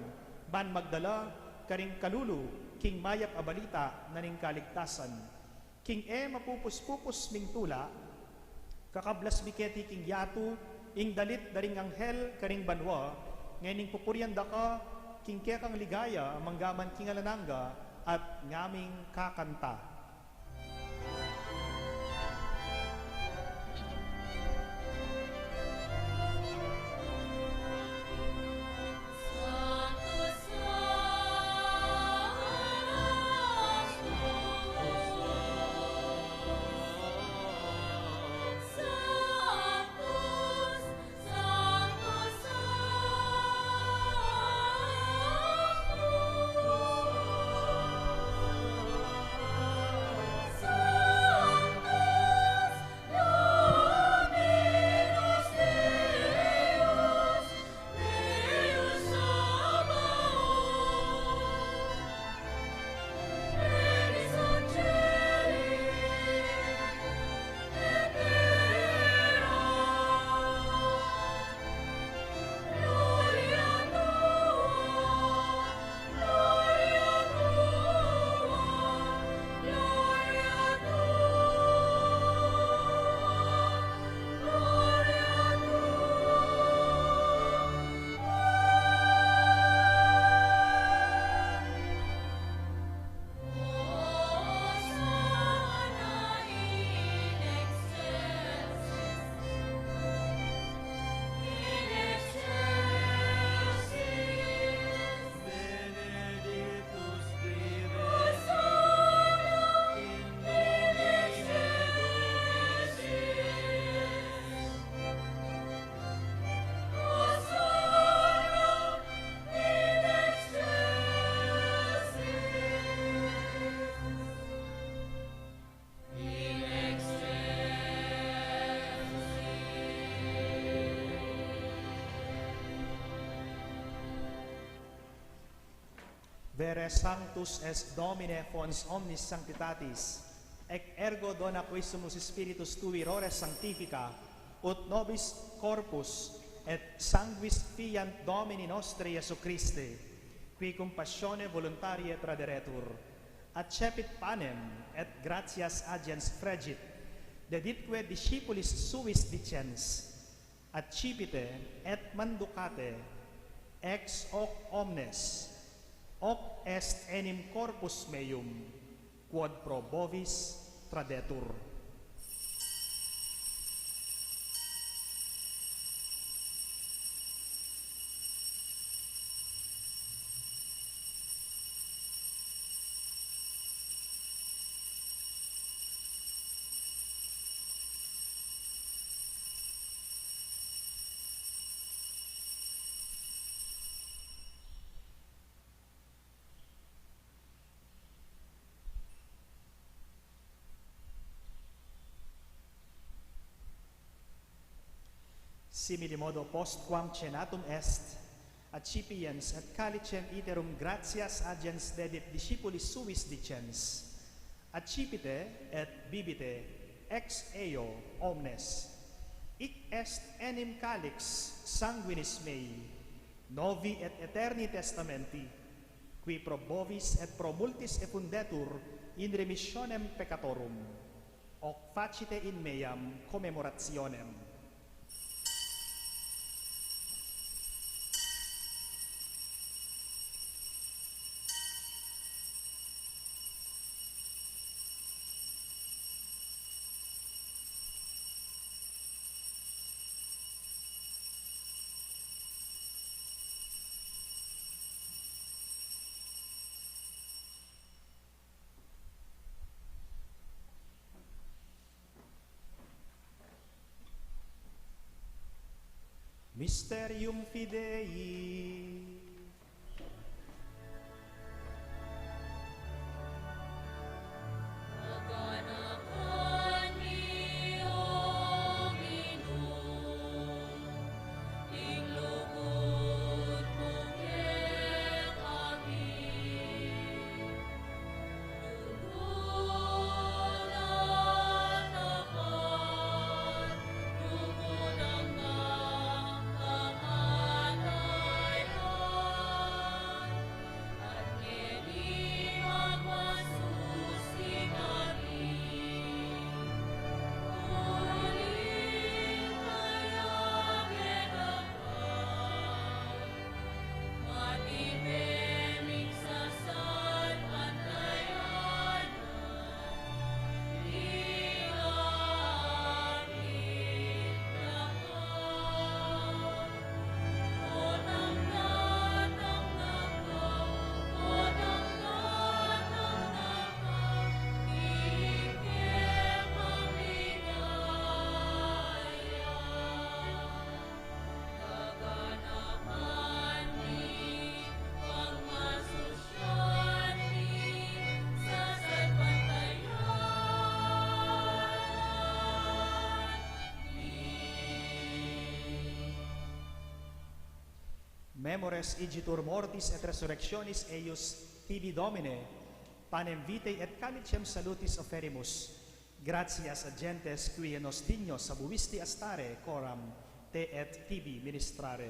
C: ban magdala, karing kalulu, king mayap abalita na ning kaligtasan. King mapupus-pupus ming tula, kakablas biketi king yatu, ing dalit daring anghel karing banwa, ngayon pupuryan da ka, king kekang ligaya, manggaman king alananga, at ngaming kakanta. Vere sanctus est Domine fons omnis sanctitatis, ec ergo dona quesumus Spiritus tui rores sanctifica, ut nobis corpus et sanguis fiant Domini nostri Iesu Christi, qui compassione voluntarie traderetur, accepit panem et gratias agens fregit, deditque discipulis suis dicens, accipite et manducate, ex hoc omnes, hoc est enim corpus meum, quod pro bovis tradetur. Similimodo postquam cenatum est, accipiens et calicem iterum gratias agens dedit discipulis suis dicens, accipite et bibite ex eo omnes, Hic est enim calix sanguinis mei, novi et eterni testamenti, qui pro bovis et pro multis effundetur in remissionem peccatorum, hoc facite in meam commemorationem. Mysterium Fidei. Memores igitur mortis et resurrectionis eius tibi Domine, panem vitae et calicem salutis oferimus, gratias agentes qui in nos dignos abuisti astare coram te et tibi ministrare.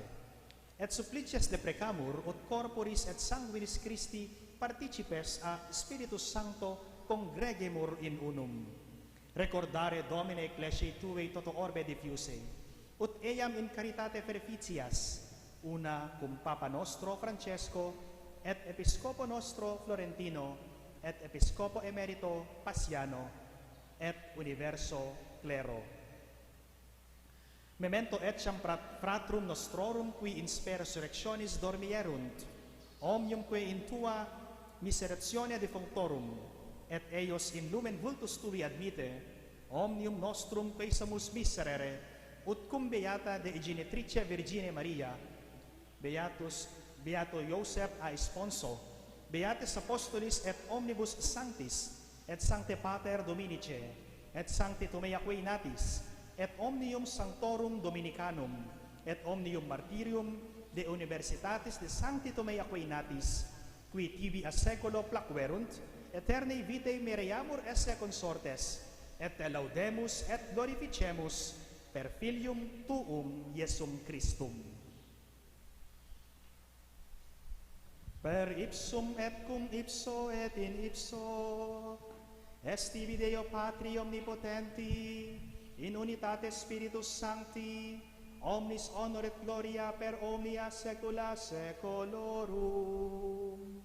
C: Et supplicias deprecamur ut corporis et sanguinis Christi participes a Spiritus Sancto congregemur in unum. Recordare Domine ecclesiae tuae toto orbe diffuse, ut eiam in caritate perficias, una cum Papa nostro Francesco et Episcopo nostro Florentino et Episcopo emerito Paciano et universo clero. Memento etiam fratrum nostrorum qui in spera resurrectionis dormierunt, omniumque in tua miseratione defunctorum, et eius in lumen vultus tui admite, omnium nostrum quaesamus miserere, ut cum beata de Genetrice Virgine Maria, Beato Joseph a Esponso, Beatis Apostolis et omnibus sanctis, et Sancte Pater Dominice, et Sancte Tomei Aquinatis, et omnium sanctorum Dominicanum, et omnium martyrium de Universitatis de Sancti Tomei Aquinatis, qui tibi a seculo placuerunt, eternei vitae mereamur esse consortes, et te laudemus et glorificemus per Filium Tuum Iesum Christum. Per ipsum et cum ipso et in ipso, est tibi Deo Patri omnipotenti, in unitate Spiritus Sancti, omnis honor et gloria per omnia saecula saeculorum.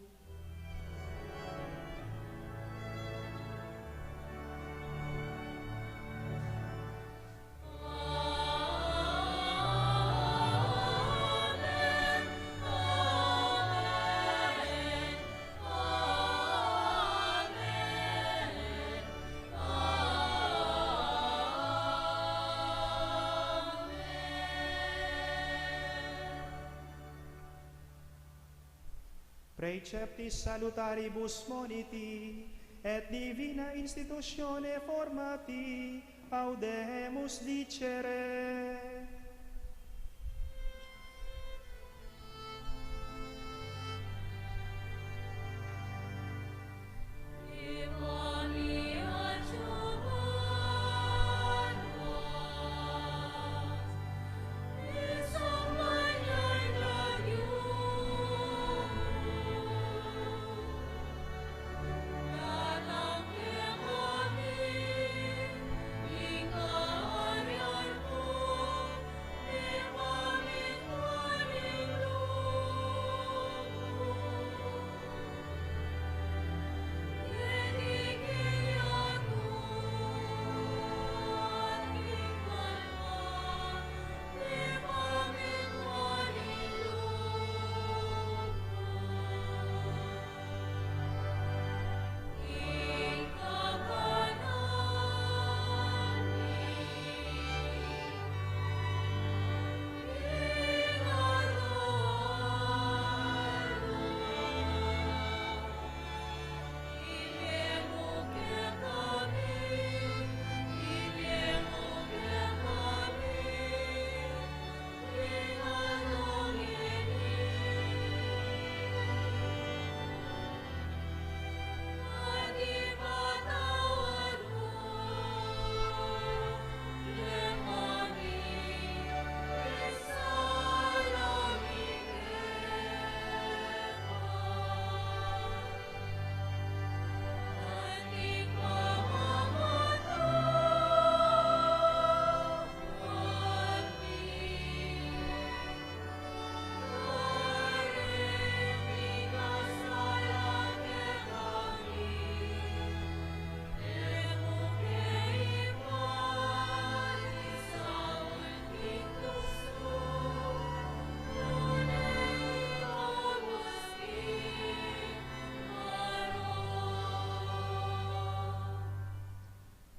C: Preceptis salutaribus moniti, et divina institutione formati, audemus dicere.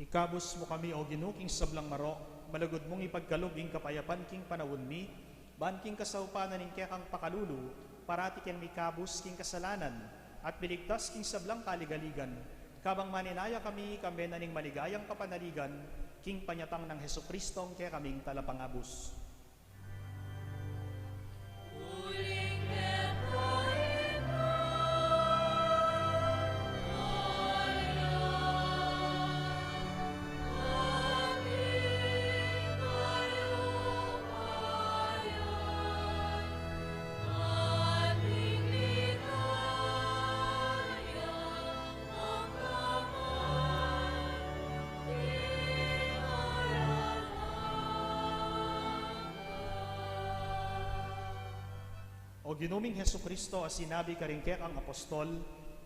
C: Ikabus mo kami, o ginuking sablang maro, malagod mong ipagkalubing kapayapan king panawon mi, ban king kasaupanan ning kekang pakalulu, parati ken mikabus king kasalanan, at biligtas king sablang kaligaligan, kabang maninaya kami kamben ning maligayang kapanaligan, king panyatang ng Heso Kristong kaya kaming talapangabus. O ginuming Heso Kristo, as sinabi ka rin kek ang apostol,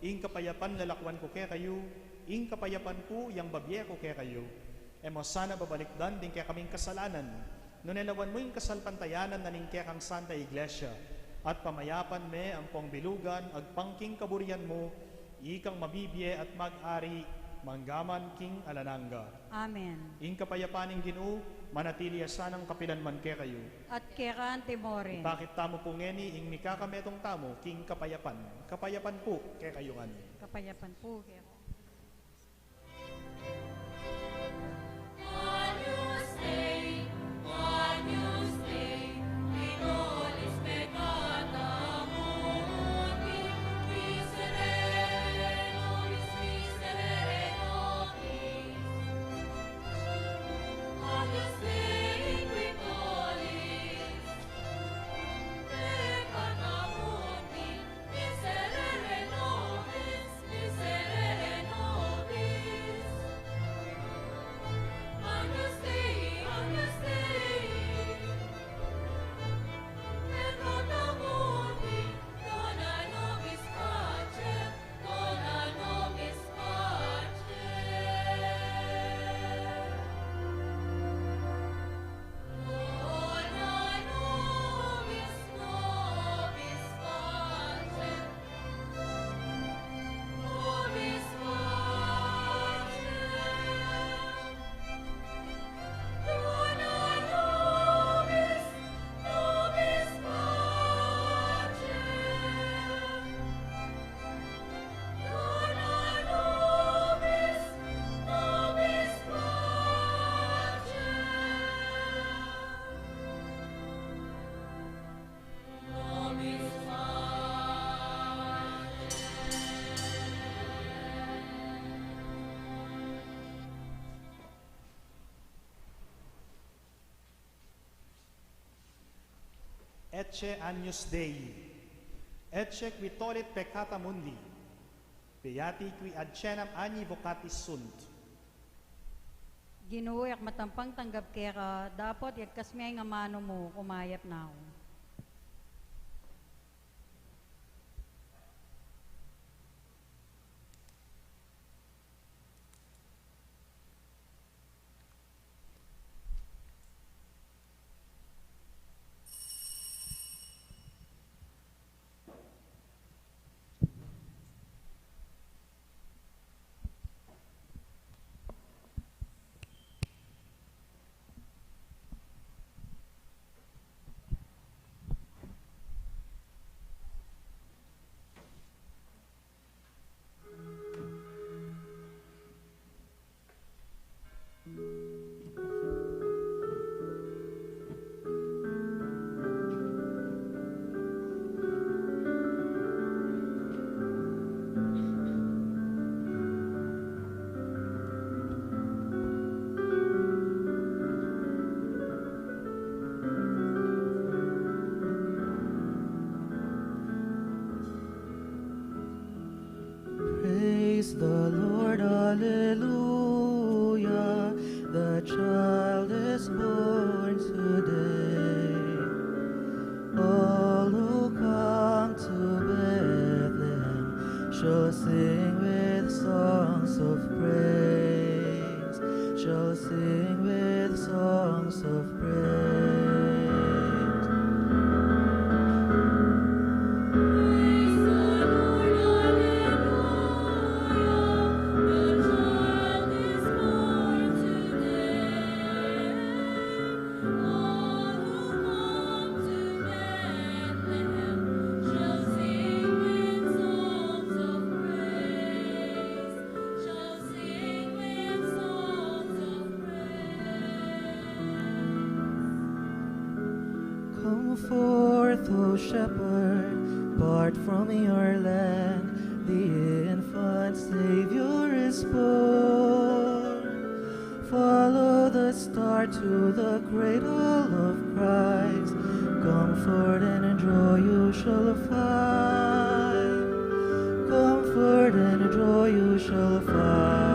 C: ing kapayapan lalakwan ko kaya kayo, ing kapayapan ko yang babye ko kaya kayo. Emo sana babalikdan din kaya kaming kasalanan, nunelawan mo yung kasalpantayanan na ning kaya kang Santa Iglesia, at pamayapan me ang pong bilugan, agpangking kaburian mo, ikang mabibye at mag-ari, manggaman king alananga.
B: Amen.
C: Ing kapayapaning Ginoo, manatili asanang kapilanman kaya kayo.
B: At keran timorin.
C: Bakit tamo po ngeni, ing mikakametong tamo, king kapayapan. Kapayapan po kaya kayo nga.
B: Kapayapan po. Kaya.
C: Ecce Agnus Dei, ecce qui tollit peccata mundi, beati qui ad cenam agni vocatis sunt.
B: Ginoo, yak matampang tanggap kaya ka, dapat yak kasmiyay nga mano mo, kumayap na ako.
F: Praise the Lord, Alleluia. The child is born today. All who come to Bethlehem shall sing with songs of praise. Shall sing with songs of praise.
G: Praise the Lord, Alleluia. The child is born
F: Come forth, O shepherd, part from your land, the infant Savior is born. Follow the star to the cradle of Christ, comfort and joy you shall find, comfort and joy you shall find.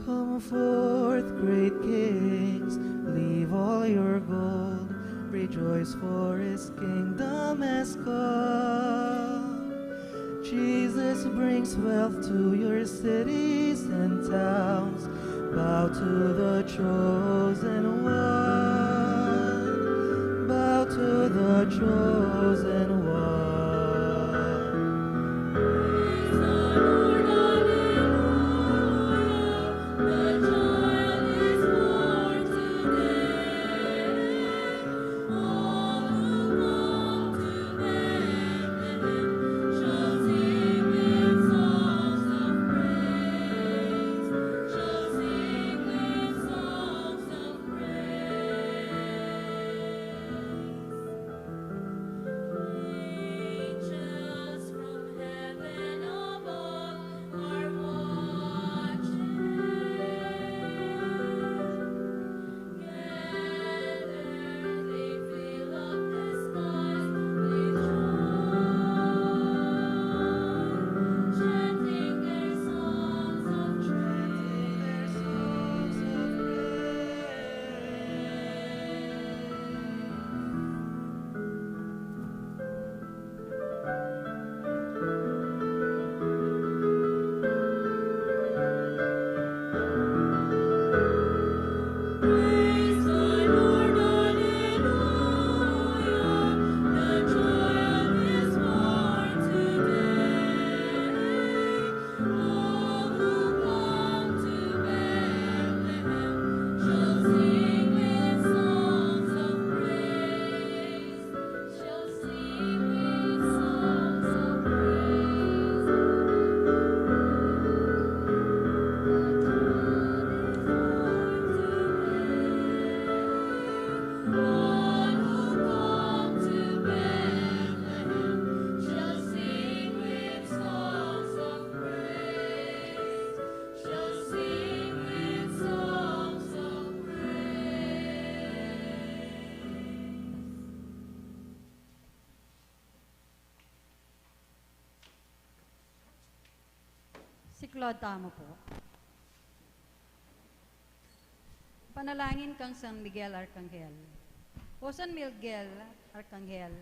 F: Come forth, great kings, leave all your gold, rejoice for his kingdom has come. Jesus brings wealth to your cities and towns, bow to the chosen one, bow to the chosen one.
B: Si Claude Tamo po. Panalangin kang San Miguel Arcangel. O San Miguel Arcangel,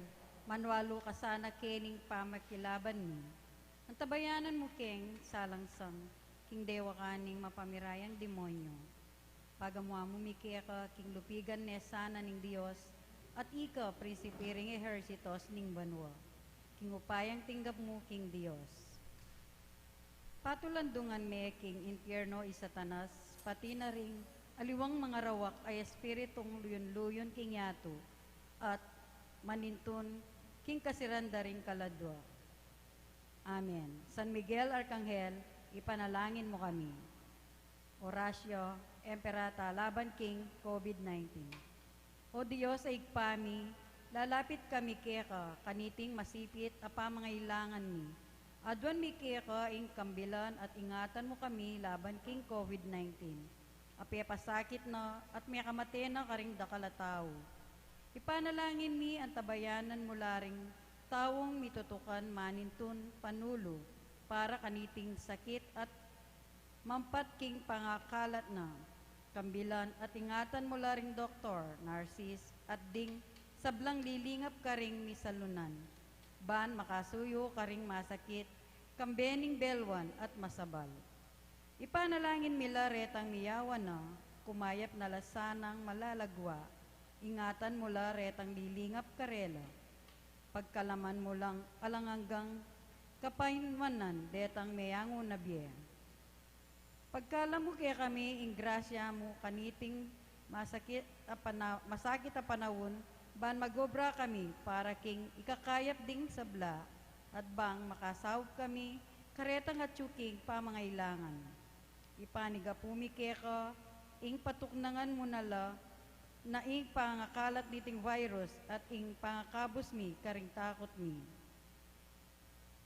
B: manwalo ka sana kening pamakilaban ni. Ang tabayanan mo keng salangsang, king dewa kaning mapamirayang demonyo. Pagamwa mo mikia ka king lupigan ne sana ning Dios, at ika prinsipiring ehersitos ning banwa. King upayang tinggap mo king Dios. Patulandungan me king impyerno isatanas, pati na ring aliwang mga rawak ay espiritong luyon-luyon king yato, at manintun king kasiranda ring kaladwa. Amen. San Miguel Arcangel, ipanalangin mo kami. Orasyo, Emperata, laban king COVID-19. O Diyos ay igpami, lalapit kami keka, kaniting masipit apa mga ilangan ni. Adwan mi keka ing kambilan at ingatan mo kami laban king COVID-19. Api pasakit na at may kamate na karing dakalataw. Ipanalangin mi ang tabayanan mula ring tawong mitutukan manintun panulo para kaniting sakit at mampat king pangakalat na. Kambilan at ingatan mula ring doktor, narsis at ding sablang lilingap karing misalunan. Ban makasuyo karing masakit, kambening belwan at masabal. Ipanalangin mila retang miyawan na, kumayap na lasanang malalagwa, ingatan mula retang lilingap karela. pagkalaman mo lang alanganggang kapainmanan detang mayango na biye. Pagkala mo kaya kami, ing grasya mo kaniting masakit a panahon, ban magobra kami para king ikakayap ding sabla, at bang makasawag kami, karetang at tsuking pamangailangan. Ipaniga pumike ka, ing patuknangan mo nala, na ing pangakalat diting virus, at ing pangakabos mi, karing takot mi.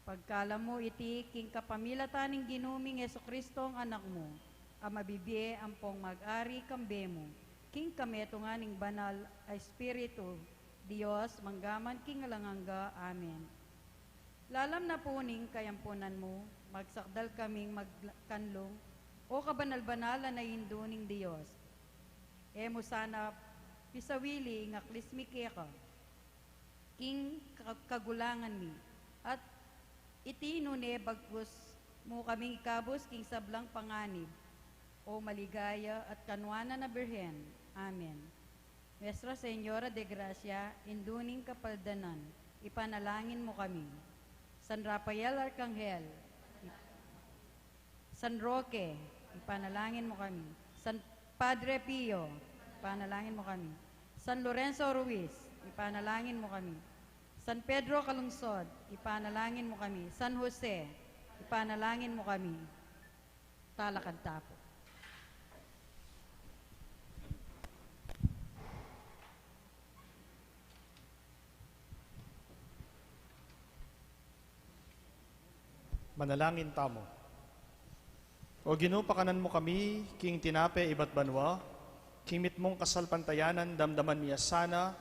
B: Pagkala mo iti king kapamilataning ginuming Jesucristo ang anak mo, ang mabibiye ampong mag-ari kambe mo, king kameto nga ning banal ay Espiritu, Diyos, manggaman king alanganga. Amen. Lalam na po ning kayampunan mo, magsakdal kaming magkanlong, o kabanal-banalan na hinduning Diyos. Emo sana pisawili nga klismi ka, king kagulangan mi, at itinune bagkus mo kaming ikabos king sablang panganib, o maligaya at kanwana na Birhen. Amen. Nuestra Señora de Gracia, induning kapaldanan, ipanalangin mo kami. San Rafael Arcangel, San Roque, ipanalangin mo kami. San Padre Pio, ipanalangin mo kami. San Lorenzo Ruiz, ipanalangin mo kami. San Pedro Calungsod, ipanalangin mo kami. San Jose, ipanalangin mo kami. Talakad tapo.
C: Manalangin tamo. O Ginoo, pakanan mo kami, king tinape iba't banwa, king mit mong kasalpantayanan, damdaman miya sana,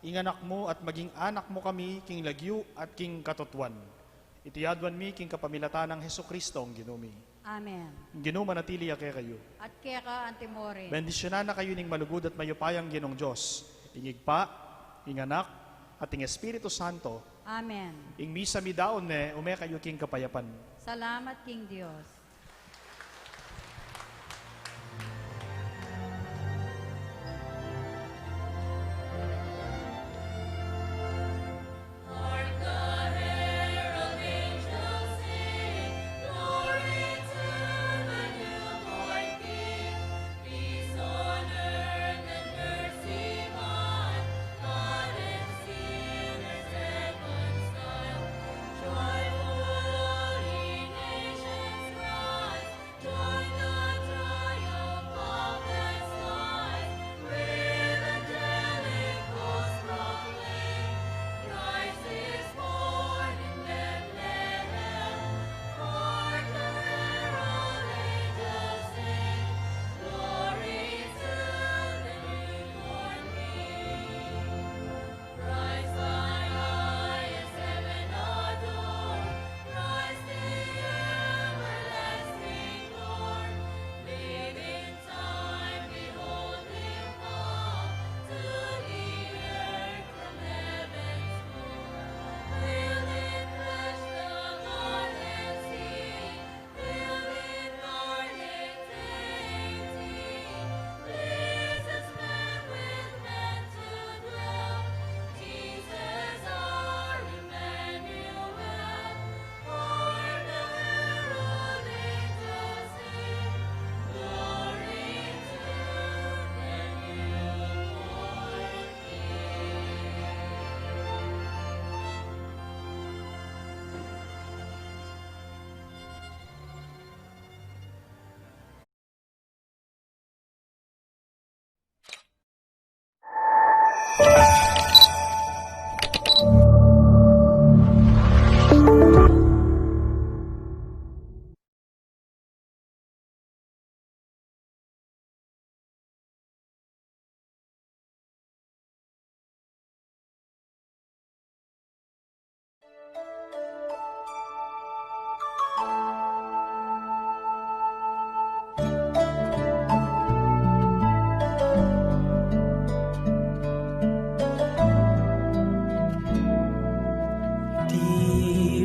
C: inganak mo at maging anak mo kami, king lagyu at king katutuan. Itiyadwan mi, king kapamilatan ng Jesucristo ang Ginoo mi.
B: Amen.
C: Ginoo, manatili ya kayo.
B: At kaya ka, Antimore.
C: Bendisyonan na kayo ning malugod at mayupayang Ginong Diyos. Ingigpa, inganak, at ing Espiritu Santo.
B: Amen.
C: Ing misa mi daon ne, ume kayo king kapayapan.
B: Salamat, King Diyos.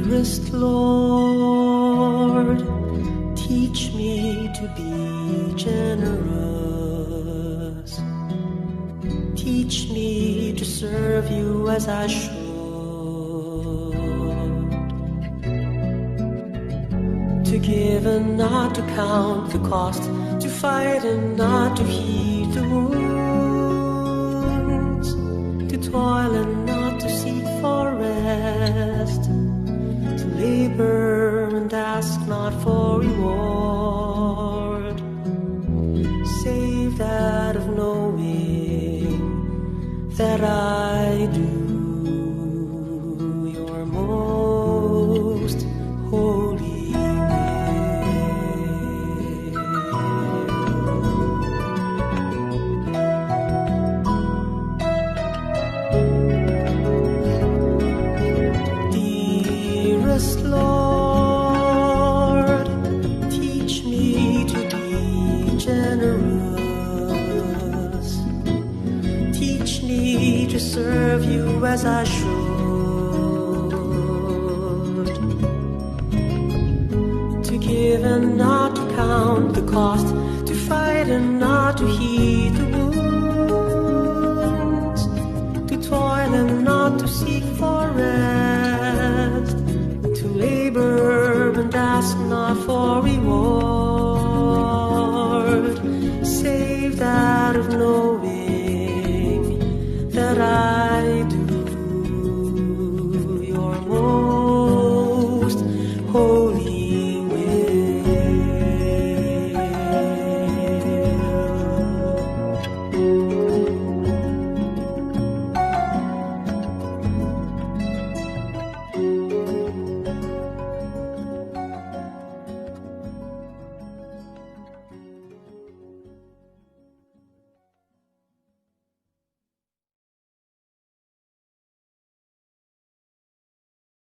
F: Dearest Lord, teach me to be generous. Teach me to serve you as I should. give and not to count the cost, to fight and not to heed the wounds, to toil and not to seek for rest, to labor and ask not for reward, save that of knowing that I do your most holy will. Dearest Lord, teach me to be generous. Teach me to serve you as I should, to give and not to count the cost,